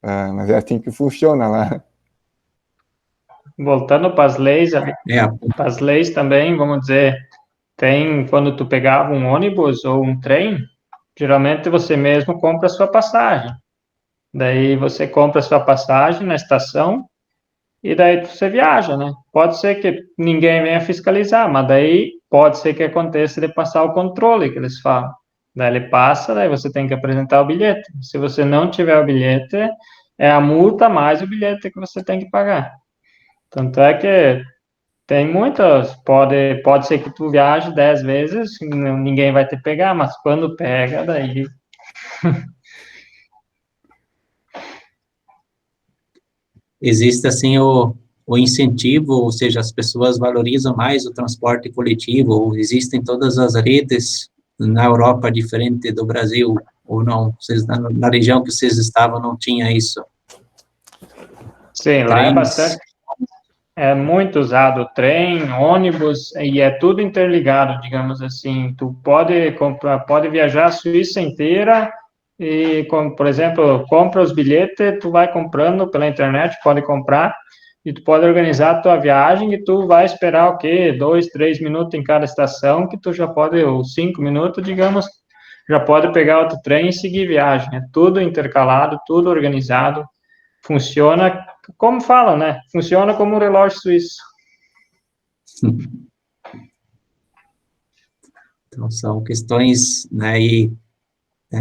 S4: Mas é assim que funciona lá.
S3: Voltando para as leis também, vamos dizer, tem, quando tu pegava um ônibus ou um trem, geralmente você mesmo compra a sua passagem. Daí você compra a sua passagem na estação e daí você viaja, né? Pode ser que ninguém venha fiscalizar, mas daí pode ser que aconteça de passar o controle que eles falam. Daí ele passa, daí você tem que apresentar o bilhete. Se você não tiver o bilhete, é a multa mais o bilhete que você tem que pagar. Tanto é que tem muitas, pode ser que tu viaje 10 vezes, ninguém vai te pegar, mas quando pega, daí...
S1: Existe, assim, o incentivo, ou seja, as pessoas valorizam mais o transporte coletivo, ou existem todas as redes na Europa diferente do Brasil, ou não? Vocês, na região que vocês estavam não tinha isso?
S3: Sim, lá é bastante... É muito usado o trem, ônibus, e é tudo interligado, digamos assim. Tu pode comprar, pode viajar a Suíça inteira e, por exemplo, compra os bilhetes, tu vai comprando pela internet, pode comprar, e tu pode organizar a tua viagem e tu vai esperar o quê? 2, 3 minutos em cada estação, que tu já pode, ou 5 minutos, digamos, já pode pegar outro trem e seguir viagem. É tudo intercalado, tudo organizado, funciona como falam, né? Funciona como um relógio suíço.
S1: Então, são questões, né, e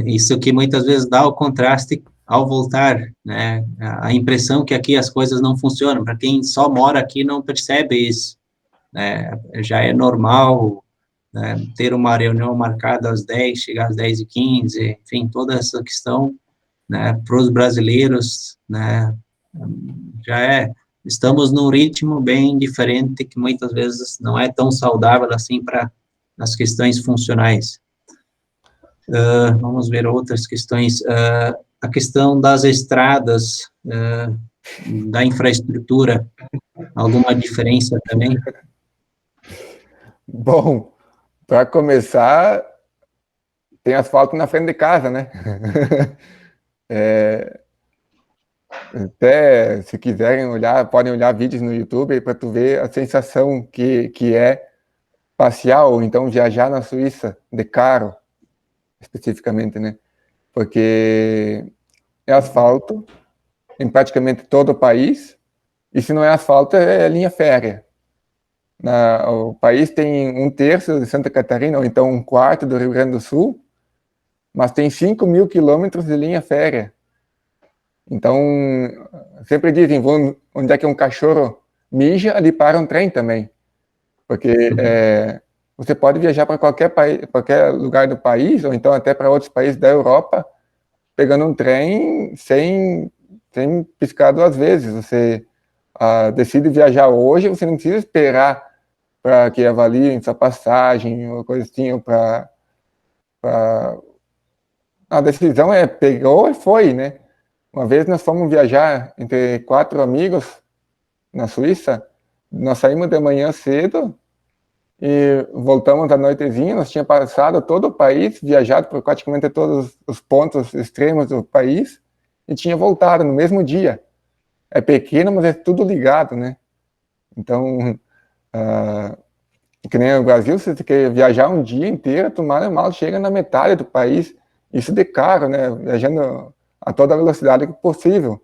S1: isso que muitas vezes dá o contraste ao voltar, né, a impressão que aqui as coisas não funcionam, para quem só mora aqui não percebe isso, né, já é normal, né, ter uma reunião marcada às 10, chegar às 10h15, enfim, toda essa questão, né, para os brasileiros, né, estamos num ritmo bem diferente, que muitas vezes não é tão saudável assim para as questões funcionais. Vamos ver outras questões. A questão das estradas, da infraestrutura, alguma diferença também?
S4: Bom, para começar, tem asfalto na frente de casa, né? Até se quiserem olhar, podem olhar vídeos no YouTube para tu ver a sensação que é passear ou então viajar na Suíça de carro, especificamente, né? Porque é asfalto em praticamente todo o país, e se não é asfalto, é linha férrea. O país tem 1/3 de Santa Catarina, ou então 1/4 do Rio Grande do Sul, mas tem 5.000 quilômetros de linha férrea. Então, sempre dizem, onde é que um cachorro mija, ali para um trem também. Porque você pode viajar para qualquer país, qualquer lugar do país, ou então até para outros países da Europa, pegando um trem sem piscar duas vezes. Você decide viajar hoje, você não precisa esperar para que avaliem sua passagem ou coisa assim, ou para a decisão pegou e foi, né? Uma vez nós fomos viajar entre 4 amigos na Suíça, nós saímos de manhã cedo e voltamos à noitezinha, nós tínhamos passado todo o país, viajado por praticamente todos os pontos extremos do país e tinha voltado no mesmo dia. É pequeno, mas é tudo ligado, né? Então, que nem no Brasil, se você quer viajar um dia inteiro, tu mal chega na metade do país, isso de carro, né? Viajando a toda velocidade possível.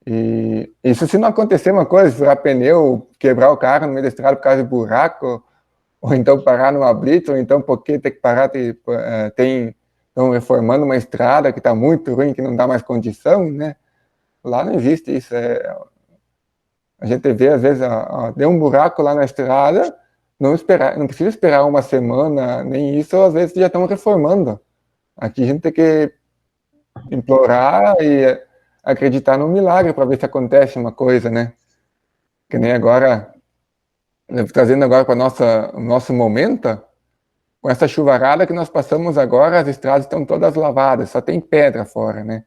S4: E isso se não acontecer uma coisa, furar pneu, quebrar o carro no meio da estrada por causa de buraco, ou então parar numa blitz, ou então porque tem que parar, estão reformando uma estrada que está muito ruim, que não dá mais condição, né? Lá não existe isso. A gente vê, às vezes, deu um buraco lá na estrada, não precisa esperar uma semana, nem isso, às vezes já estão reformando. Aqui a gente tem que implorar e acreditar no milagre para ver se acontece uma coisa, né? Que nem agora, trazendo agora para o nosso momento, com essa chuvarada que nós passamos agora, as estradas estão todas lavadas, só tem pedra fora, né?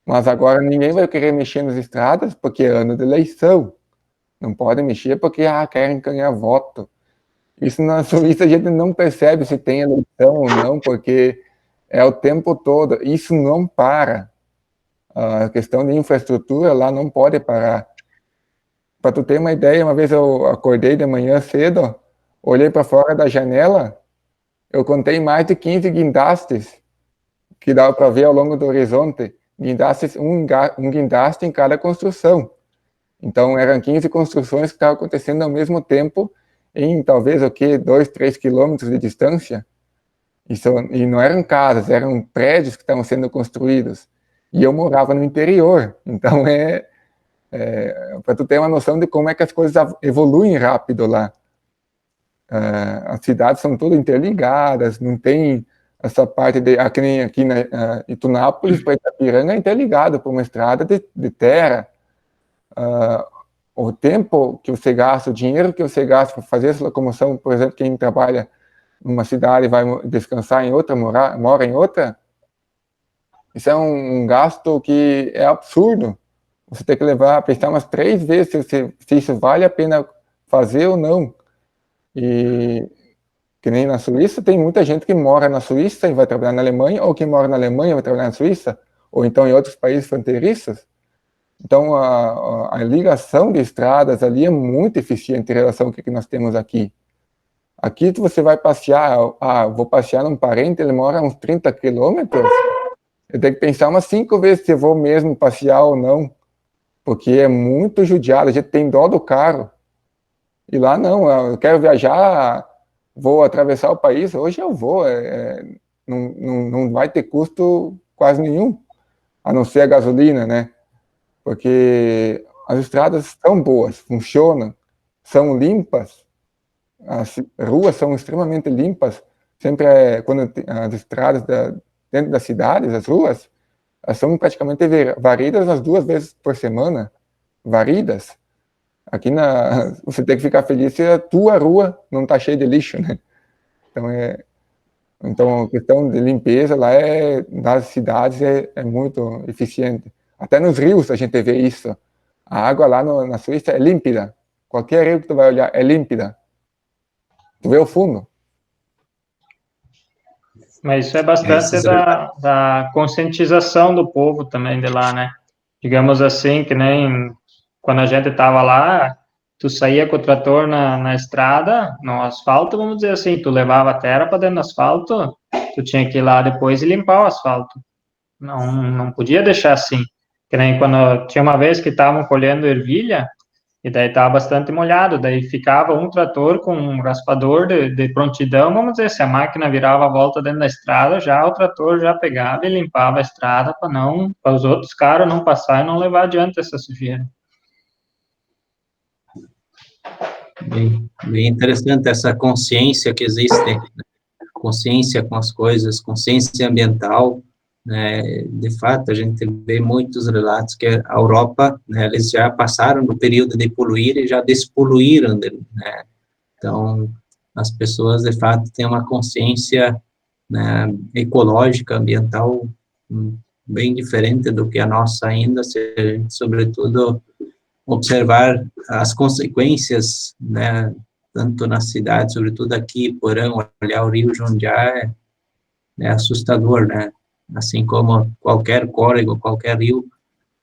S4: Mas agora ninguém vai querer mexer nas estradas porque é ano de eleição. Não pode mexer porque querem ganhar voto. Isso na Suíça a gente não percebe se tem eleição ou não, porque é o tempo todo. Isso não para. A questão de infraestrutura lá não pode parar. Para tu ter uma ideia, uma vez eu acordei de manhã cedo, olhei para fora da janela, eu contei mais de 15 guindastes que dava para ver ao longo do horizonte. Guindastes, um guindaste em cada construção. Então eram 15 construções que estavam acontecendo ao mesmo tempo em talvez 2, 3 quilômetros de distância. E não eram casas, eram prédios que estavam sendo construídos. E eu morava no interior, então para tu ter uma noção de como é que as coisas evoluem rápido lá. As cidades são todas interligadas, não tem essa parte aqui na Itunápolis para Itapiranga é interligado por uma estrada de terra. O tempo que você gasta, o dinheiro que você gasta para fazer essa locomoção, por exemplo, quem trabalha numa cidade e vai descansar em outra, mora em outra, isso é um gasto que é absurdo. Você tem que pensar umas 3 vezes se isso vale a pena fazer ou não. E que nem na Suíça, tem muita gente que mora na Suíça e vai trabalhar na Alemanha, ou que mora na Alemanha e vai trabalhar na Suíça, ou então em outros países fronteiriços. Então, a ligação de estradas ali é muito eficiente em relação ao que nós temos aqui. Aqui você vai passear, vou passear num parente, ele mora a uns 30 quilômetros, eu tenho que pensar umas 5 vezes se eu vou mesmo passear ou não, porque é muito judiado, a gente tem dó do carro. E lá não, eu quero viajar, vou atravessar o país, hoje eu vou, não vai ter custo quase nenhum, a não ser a gasolina, né? Porque as estradas são boas, funcionam, são limpas, as ruas são extremamente limpas, sempre quando as estradas dentro das cidades, as ruas, elas são praticamente varridas umas 2 vezes por semana, varridas. Aqui você tem que ficar feliz se a tua rua não está cheia de lixo, né? Então a questão de limpeza lá nas cidades é muito eficiente. Até nos rios a gente vê isso. A água lá na Suíça é límpida. Qualquer rio que tu vai olhar é límpida. Tu vê o fundo.
S3: Mas isso é bastante da conscientização do povo também de lá, né? Digamos assim, que nem quando a gente estava lá, tu saía com o trator na estrada, no asfalto, vamos dizer assim, tu levava a terra para dentro do asfalto, tu tinha que ir lá depois e limpar o asfalto. Não podia deixar assim. Que nem quando tinha uma vez que estavam colhendo ervilha, e daí estava bastante molhado, daí ficava um trator com um raspador de prontidão, vamos dizer, se a máquina virava a volta dentro da estrada, já o trator já pegava e limpava a estrada para os outros carros não passar e não levar adiante essa sujeira.
S1: Bem interessante essa consciência que existe, né? Consciência com as coisas, consciência ambiental, né? De fato, a gente vê muitos relatos que a Europa, né, eles já passaram do período de poluir e já despoluíram, né? Então, as pessoas, de fato, têm uma consciência, né, ecológica, ambiental, bem diferente do que a nossa ainda, se a gente, sobretudo, observar as consequências, né, tanto na cidade, sobretudo aqui, Porã, olhar o Rio Jundiaí é assustador, né? Assim como qualquer córrego, qualquer rio,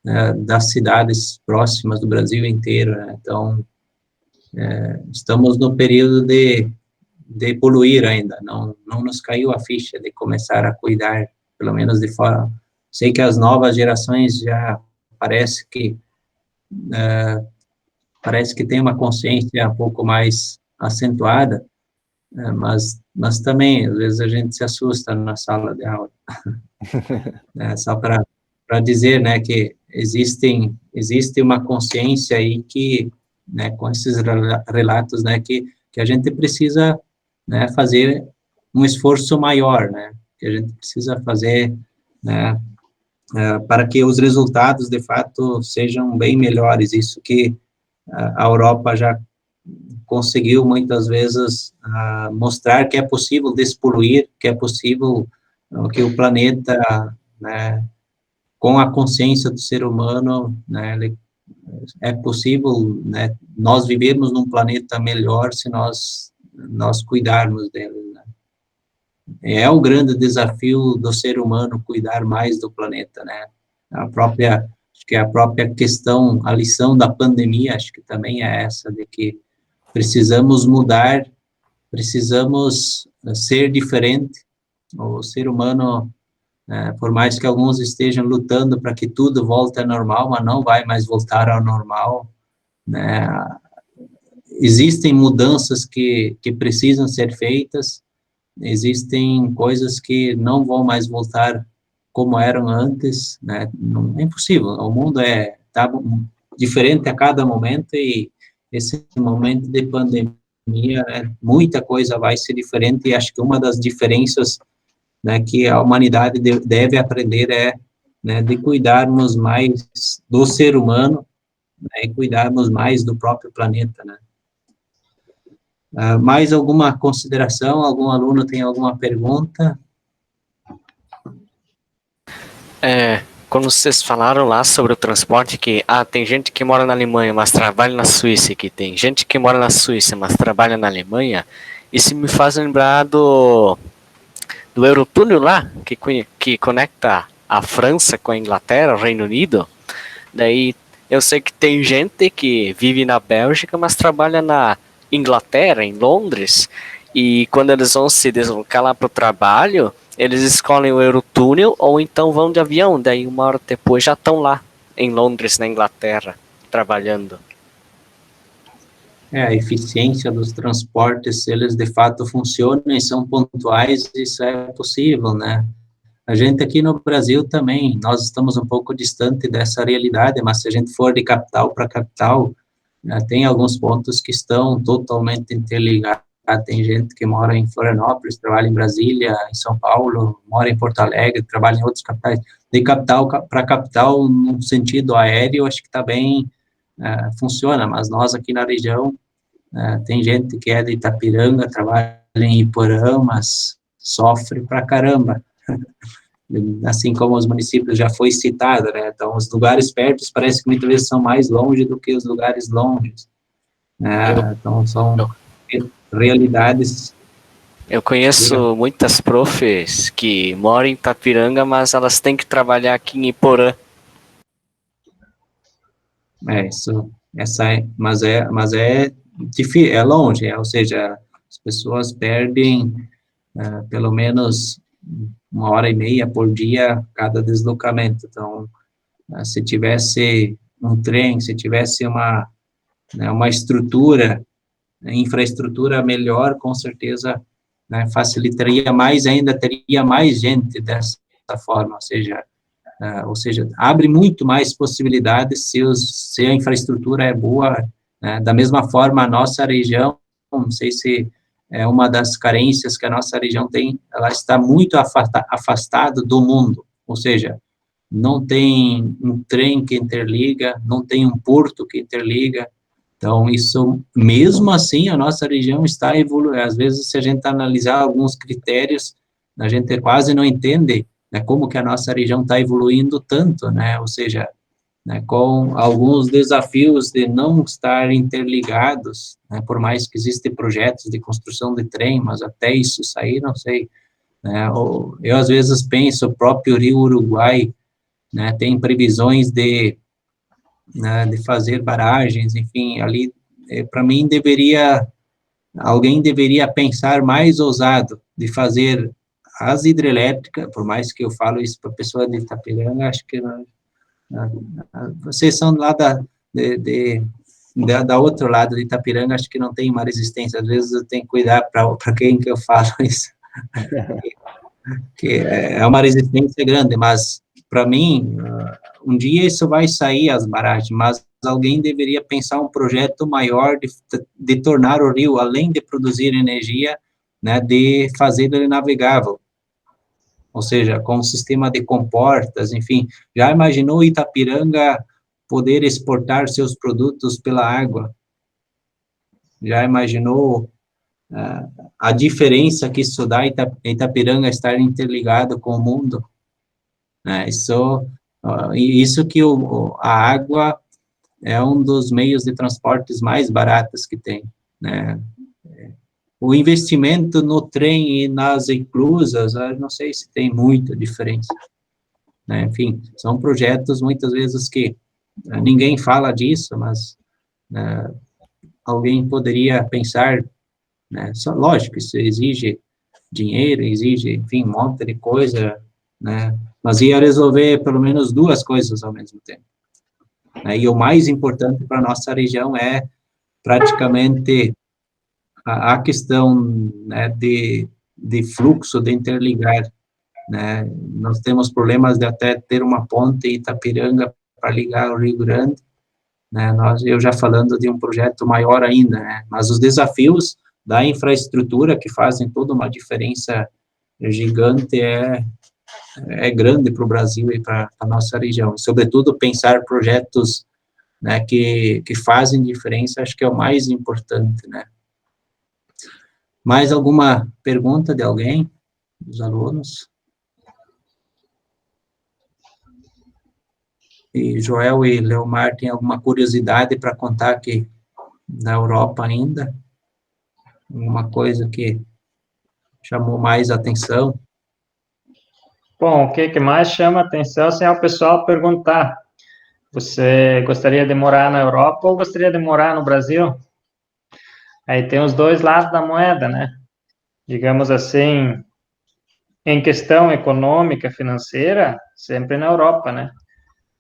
S1: né, das cidades próximas do Brasil inteiro, né? Então, estamos no período de poluir ainda, não nos caiu a ficha de começar a cuidar, pelo menos de fora. Sei que as novas gerações já parece que tem uma consciência um pouco mais acentuada, mas também, às vezes, a gente se assusta na sala de aula. Só para dizer, né, que existe uma consciência aí que, né, com esses relatos, né, que a gente precisa, né, fazer um esforço maior, né, que a gente precisa fazer, né, para que os resultados, de fato, sejam bem melhores. Isso que a Europa já conseguiu, muitas vezes, mostrar que é possível despoluir, que é possível que o planeta, né, com a consciência do ser humano, né, é possível, né, nós vivermos num planeta melhor se nós cuidarmos dele, né. É o grande desafio do ser humano cuidar mais do planeta, né. Acho que a própria questão, a lição da pandemia, acho que também é essa, de que precisamos mudar, precisamos ser diferente. O ser humano, por mais que alguns estejam lutando para que tudo volte ao normal, mas não vai mais voltar ao normal, né? Existem mudanças que precisam ser feitas, existem coisas que não vão mais voltar como eram antes, né? Não, é impossível, o mundo tá diferente a cada momento, e esse momento de pandemia, muita coisa vai ser diferente, e acho que uma das diferenças, né, que a humanidade deve aprender né, de cuidarmos mais do ser humano, né, e cuidarmos mais do próprio planeta, né. Mais alguma consideração? Algum aluno tem alguma pergunta?
S5: Quando vocês falaram lá sobre o transporte, que tem gente que mora na Alemanha, mas trabalha na Suíça, que tem gente que mora na Suíça, mas trabalha na Alemanha, isso me faz lembrar do Eurotúnel lá, que conecta a França com a Inglaterra, o Reino Unido. Daí eu sei que tem gente que vive na Bélgica, mas trabalha na Inglaterra, em Londres, e quando eles vão se deslocar lá para o trabalho, eles escolhem o Eurotúnel ou então vão de avião, daí uma hora depois já estão lá em Londres, na Inglaterra, trabalhando.
S1: A eficiência dos transportes, se eles de fato funcionam e são pontuais, isso é possível, né? A gente aqui no Brasil também, nós estamos um pouco distante dessa realidade, mas se a gente for de capital para capital, né, tem alguns pontos que estão totalmente interligados. Tem gente que mora em Florianópolis, trabalha em Brasília, em São Paulo, mora em Porto Alegre, trabalha em outras capitais. De capital para capital, no sentido aéreo, acho que também funciona, mas nós aqui na região, tem gente que é de Itapiranga, trabalha em Iporã, mas sofre pra caramba. Assim como os municípios já foi citado, né? Então, os lugares perto parece que muitas vezes são mais longe do que os lugares longes, né? Então, são realidades.
S5: Eu conheço muitas profs que moram em Itapiranga, mas elas têm que trabalhar aqui em Iporã.
S1: Mas é difícil, é longe, ou seja, as pessoas perdem pelo menos 1h30 por dia cada deslocamento. Então, se tivesse um trem, se tivesse uma estrutura, infraestrutura melhor, com certeza, né, facilitaria mais ainda, teria mais gente dessa forma, ou seja, abre muito mais possibilidades se a infraestrutura é boa, né? Da mesma forma, a nossa região, não sei se é uma das carências que a nossa região tem, ela está muito afastada do mundo, ou seja, não tem um trem que interliga, não tem um porto que interliga, então isso, mesmo assim, a nossa região está evoluindo, às vezes, se a gente analisar alguns critérios, a gente quase não entende, né, como que a nossa região está evoluindo tanto, né, ou seja, né, com alguns desafios de não estar interligados, né, por mais que existem projetos de construção de trem, mas até isso sair, não sei, né, eu às vezes penso, o próprio Rio Uruguai, né, tem previsões né, de fazer barragens, enfim, ali, para mim, alguém deveria pensar mais ousado de fazer as hidrelétricas, por mais que eu falo isso para a pessoa de Itapiranga, acho que vocês são lá da outro lado de Itapiranga, acho que não tem uma resistência, às vezes eu tenho que cuidar para quem que eu falo isso, que é uma resistência grande, mas para mim, um dia isso vai sair as barragens, mas alguém deveria pensar um projeto maior de tornar o rio, além de produzir energia, né, de fazer ele navegável, ou seja, com um sistema de comportas, enfim, já imaginou Itapiranga poder exportar seus produtos pela água? Já imaginou a diferença que isso dá Itapiranga estar interligado com o mundo? Isso que a água é um dos meios de transportes mais baratos que tem, né? O investimento no trem e nas inclusas, eu não sei se tem muita diferença, né? Enfim, são projetos, muitas vezes, que ninguém fala disso, mas alguém poderia pensar, né? Lógico, isso exige dinheiro, exige, enfim, um monte de coisa, né? Mas ia resolver pelo menos duas coisas ao mesmo tempo, né? E o mais importante para a nossa região é praticamente a questão, né, de fluxo, de interligar, né? Nós temos problemas de até ter uma ponte em Itapiranga para ligar o Rio Grande, né? Eu já falando de um projeto maior ainda, né? Mas os desafios da infraestrutura que fazem toda uma diferença gigante é grande para o Brasil e para a nossa região. Sobretudo, pensar projetos, né, que fazem diferença, acho que é o mais importante, né? Mais alguma pergunta de alguém, dos alunos? E Joel e Leomar têm alguma curiosidade para contar aqui na Europa ainda? Alguma coisa que chamou mais atenção?
S3: Bom, o que mais chama atenção é o pessoal perguntar: você gostaria de morar na Europa ou gostaria de morar no Brasil? Aí tem os dois lados da moeda, né? Digamos assim, em questão econômica, financeira, sempre na Europa, né?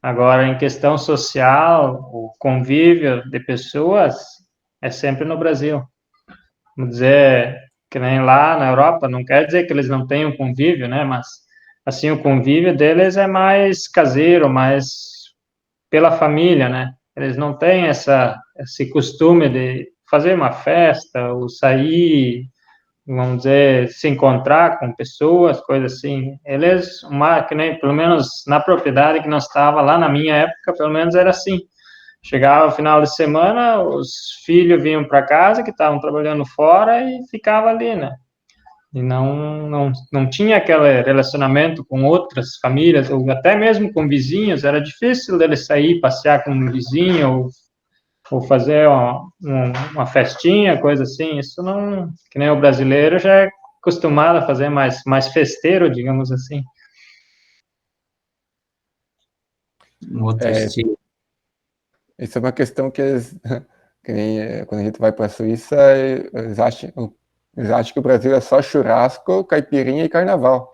S3: Agora, em questão social, o convívio de pessoas é sempre no Brasil. Vamos dizer, que nem lá na Europa, não quer dizer que eles não tenham convívio, né? Mas, assim, o convívio deles é mais caseiro, mais pela família, né? Eles não têm esse costume de fazer uma festa ou sair, vamos dizer, se encontrar com pessoas, coisas assim. Eles, que nem, pelo menos na propriedade que nós estava lá na minha época, pelo menos era assim. Chegava o final de semana, os filhos vinham para casa, que estavam trabalhando fora, e ficava ali, né? E não tinha aquele relacionamento com outras famílias, ou até mesmo com vizinhos. Era difícil deles sair, passear com um vizinho, ou fazer uma festinha, coisa assim. Isso não, que nem o brasileiro já é acostumado a fazer mais festeiro, digamos assim.
S1: Outro estilo.
S4: Isso é uma questão que, que nem, quando a gente vai para a Suíça, eles acham que o Brasil é só churrasco, caipirinha e carnaval.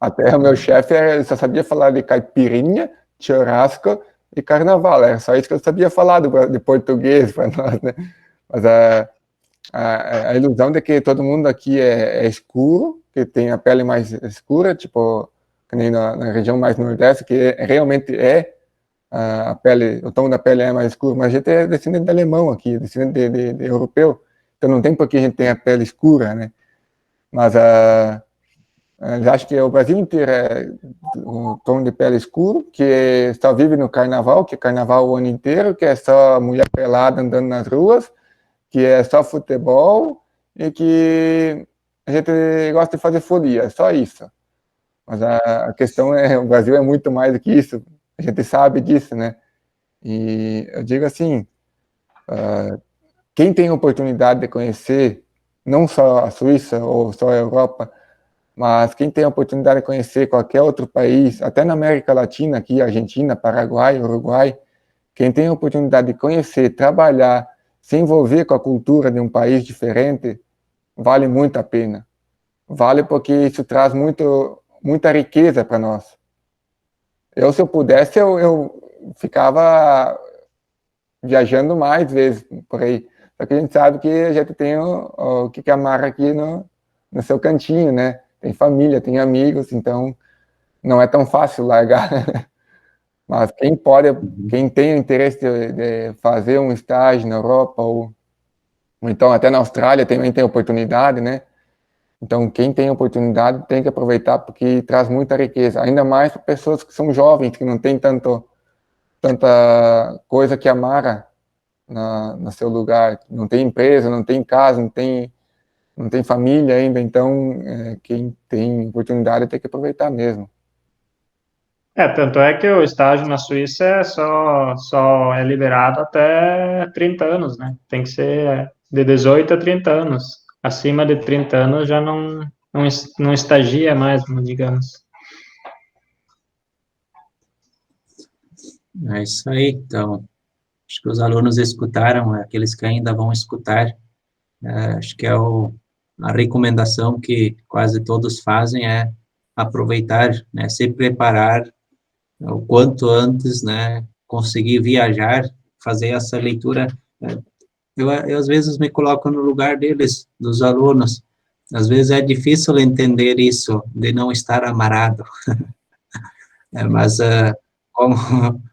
S4: Até o meu chefe só sabia falar de caipirinha, churrasco e carnaval. Era só isso que eu sabia falar de português para nós, né? Mas a ilusão de que todo mundo aqui é escuro, que tem a pele mais escura, tipo, que nem na região mais nordeste, que realmente é a pele, o tom da pele é mais escuro, mas a gente é descendente de alemão aqui, descendente de europeu. então não tem por que a gente ter a pele escura, né? Mas acho que o Brasil inteiro é um tom de pele escuro, que só vive no carnaval, que é carnaval o ano inteiro, que é só mulher pelada andando nas ruas, que é só futebol e que a gente gosta de fazer folia, é só isso. Mas a questão é, o Brasil é muito mais do que isso, a gente sabe disso, né? E eu digo assim, quem tem a oportunidade de conhecer não só a Suíça ou só a Europa, mas quem tem a oportunidade de conhecer qualquer outro país, até na América Latina, aqui, Argentina, Paraguai, Uruguai, quem tem a oportunidade de conhecer, trabalhar, se envolver com a cultura de um país diferente, vale muito a pena. Vale porque isso traz muita riqueza para nós. Se eu pudesse, eu ficava viajando mais vezes por aí. Só que a gente sabe que a gente tem o que amarra aqui no seu cantinho, né? Tem família, tem amigos, então não é tão fácil largar. Mas quem tem o interesse de fazer um estágio na Europa ou então até na Austrália também tem oportunidade, né? Então quem tem oportunidade tem que aproveitar porque traz muita riqueza, ainda mais para pessoas que são jovens, que não tem tanta coisa que amarra no seu lugar, não tem empresa, não tem casa, não tem família ainda, então quem tem oportunidade tem que aproveitar mesmo.
S3: Tanto é que o estágio na Suíça só é liberado até 30 anos, né? Tem que ser de 18 a 30 anos. Acima de 30 anos já não estagia mais, digamos.
S1: É isso aí, então, acho que os alunos escutaram, aqueles que ainda vão escutar, acho que a recomendação que quase todos fazem é aproveitar, né, se preparar o quanto antes, né, conseguir viajar, fazer essa leitura. Eu às vezes me coloco no lugar deles, dos alunos, às vezes é difícil entender isso, de não estar amarrado, mas como,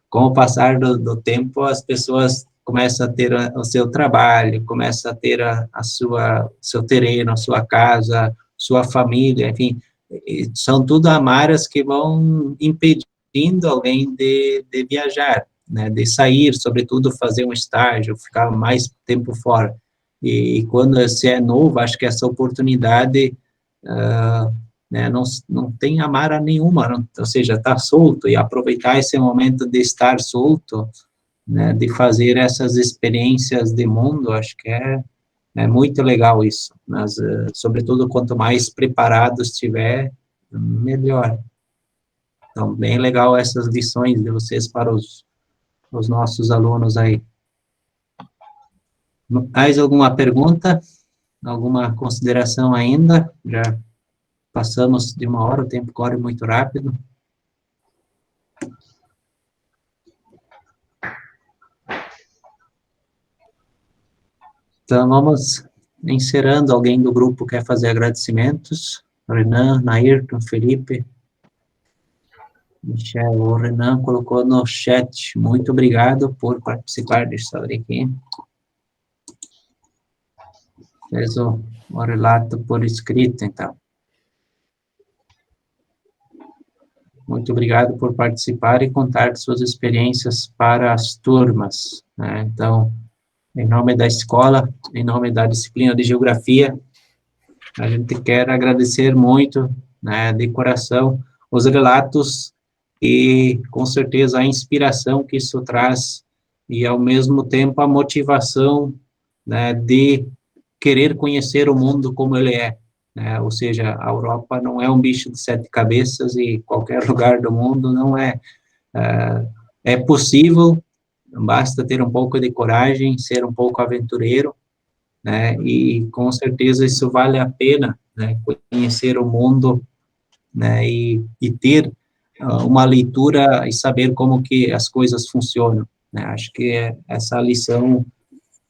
S1: com o passar do tempo, as pessoas começam a ter o seu trabalho, começam a ter seu terreno, a sua casa, sua família, enfim, são tudo amarras que vão impedindo alguém de viajar, né, de sair, sobretudo fazer um estágio, ficar mais tempo fora. E quando você é novo, acho que essa oportunidade né, não tem amarra nenhuma, ou seja, está solto, e aproveitar esse momento de estar solto, né, de fazer essas experiências de mundo, acho que é muito legal isso, mas, sobretudo, quanto mais preparado estiver, melhor. Então, bem legal essas lições de vocês para os nossos alunos aí. Mais alguma pergunta? Alguma consideração ainda? Já passamos de 1 hora, o tempo corre muito rápido. Então, vamos encerrando. Alguém do grupo quer fazer agradecimentos? Renan, Nairton, Felipe, Michel. O Renan colocou no chat. Muito obrigado por participar. Deixa eu abrir aqui. Fez o relato por escrito, então. Muito obrigado por participar e contar suas experiências para as turmas, né? Então, em nome da escola, em nome da disciplina de Geografia, a gente quer agradecer muito, né, de coração, os relatos e, com certeza, a inspiração que isso traz e, ao mesmo tempo, a motivação, né, de querer conhecer o mundo como ele é, né? Ou seja, a Europa não é um bicho de 7 cabeças e qualquer lugar do mundo não é. É possível, basta ter um pouco de coragem, ser um pouco aventureiro, né? E com certeza isso vale a pena, né? Conhecer o mundo, né? E ter uma leitura e saber como que as coisas funcionam, né? Acho que é essa lição,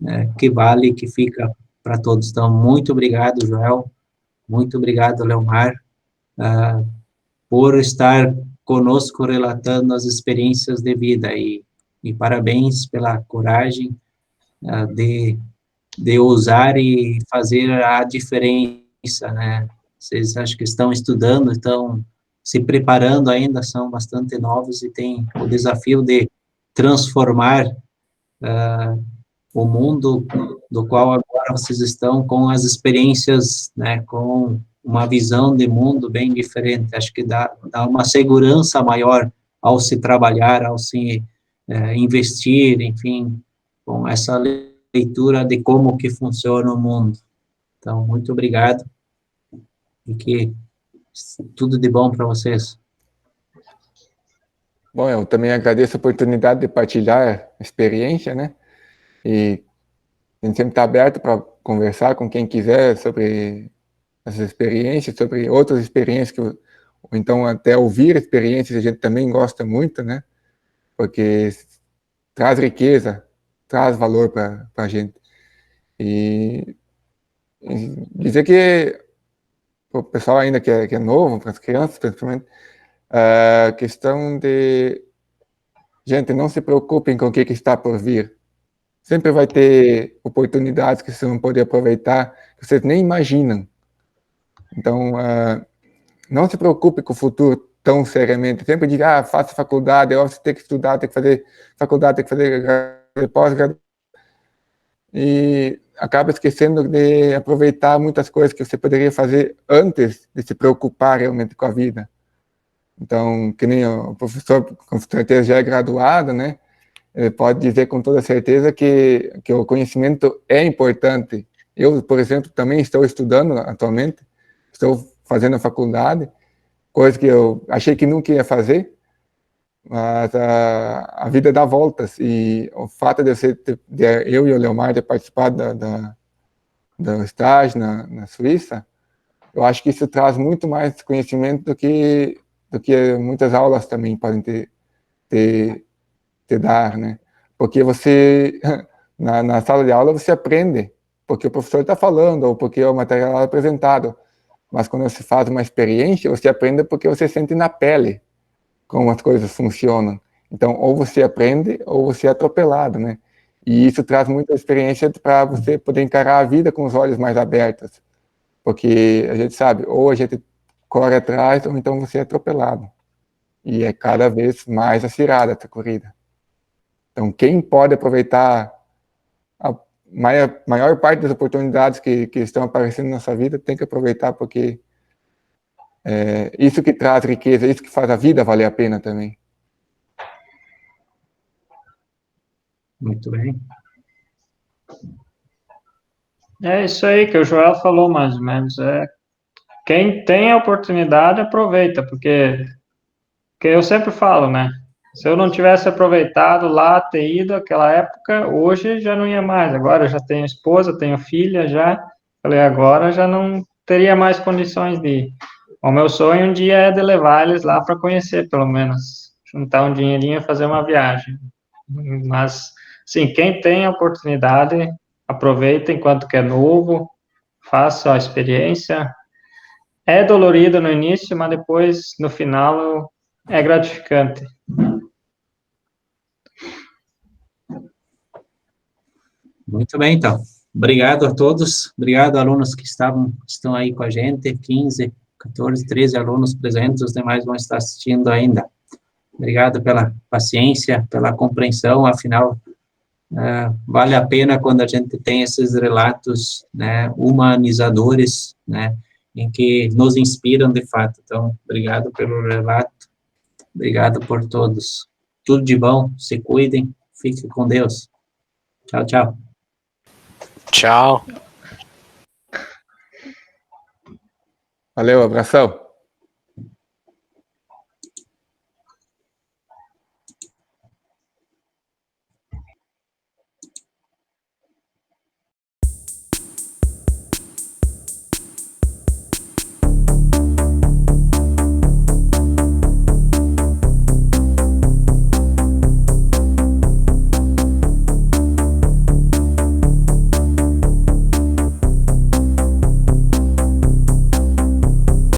S1: né, que vale, que fica para todos. Então, muito obrigado, Joel, muito obrigado, Leomar, por estar conosco relatando as experiências de vida e parabéns pela coragem de de usar e fazer a diferença, né? Vocês acho que estão estudando, estão se preparando ainda, são bastante novos e têm o desafio de transformar o mundo do qual agora vocês estão com as experiências, né, com uma visão de mundo bem diferente. Acho que dá uma segurança maior ao se trabalhar, ao se investir, enfim, com essa leitura de como que funciona o mundo. Então, muito obrigado e que tudo de bom para vocês.
S4: Bom, eu também agradeço a oportunidade de partilhar a experiência, né? E a gente sempre está aberto para conversar com quem quiser sobre essas experiências, sobre outras experiências, ou então até ouvir experiências, a gente também gosta muito, né? Porque traz riqueza, traz valor para a gente. E dizer que o pessoal ainda que é novo, para as crianças principalmente, a questão de, gente, não se preocupem com o que está por vir. Sempre vai ter oportunidades que vocês vão poder aproveitar, que vocês nem imaginam. Então, não se preocupe com o futuro tão seriamente. Sempre diga, faça faculdade, você tem que estudar, tem que fazer faculdade, tem que fazer pós-graduação. E acaba esquecendo de aproveitar muitas coisas que você poderia fazer antes de se preocupar realmente com a vida. Então, que nem o professor, com certeza já é graduado, né? Ele pode dizer com toda certeza que o conhecimento é importante. Eu, por exemplo, também estou estudando atualmente, estou fazendo a faculdade, coisa que eu achei que nunca ia fazer, mas a vida dá voltas, e o fato de eu e o Leomar ter participado do estágio na Suíça, eu acho que isso traz muito mais conhecimento do que muitas aulas também podem te dar, né? Porque você, na sala de aula, você aprende, porque o professor está falando, ou porque o material é apresentado, mas quando você faz uma experiência, você aprende porque você sente na pele como as coisas funcionam. Então, ou você aprende, ou você é atropelado, né? E isso traz muita experiência para você poder encarar a vida com os olhos mais abertos. Porque a gente sabe, ou a gente corre atrás, ou então você é atropelado. E é cada vez mais acirrada essa corrida. Então, quem pode aproveitar a maior parte das oportunidades que estão aparecendo na nossa vida, tem que aproveitar, porque isso que traz riqueza, isso que faz a vida valer a pena também.
S1: Muito bem.
S3: É isso aí que o Joel falou, mais ou menos. Quem tem a oportunidade, aproveita, porque eu sempre falo, né? Se eu não tivesse aproveitado lá, ter ido naquela época, hoje já não ia mais. Agora eu já tenho esposa, tenho filha, já. Falei, agora já não teria mais condições de ir. O meu sonho um dia é de levar eles lá para conhecer, pelo menos. Juntar um dinheirinho e fazer uma viagem. Mas, sim, quem tem a oportunidade, aproveita enquanto que é novo, faça a experiência. É dolorido no início, mas depois, no final, é gratificante.
S1: Muito bem, então. Obrigado a todos. Obrigado, alunos que estão aí com a gente. 15, 14, 13 alunos presentes. Os demais vão estar assistindo ainda. Obrigado pela paciência, pela compreensão. Afinal, vale a pena quando a gente tem esses relatos, né, humanizadores, né, em que nos inspiram de fato. Então, obrigado pelo relato. Obrigado por todos. Tudo de bom. Se cuidem. Fiquem com Deus. Tchau, tchau.
S5: Tchau.
S4: Valeu, abração.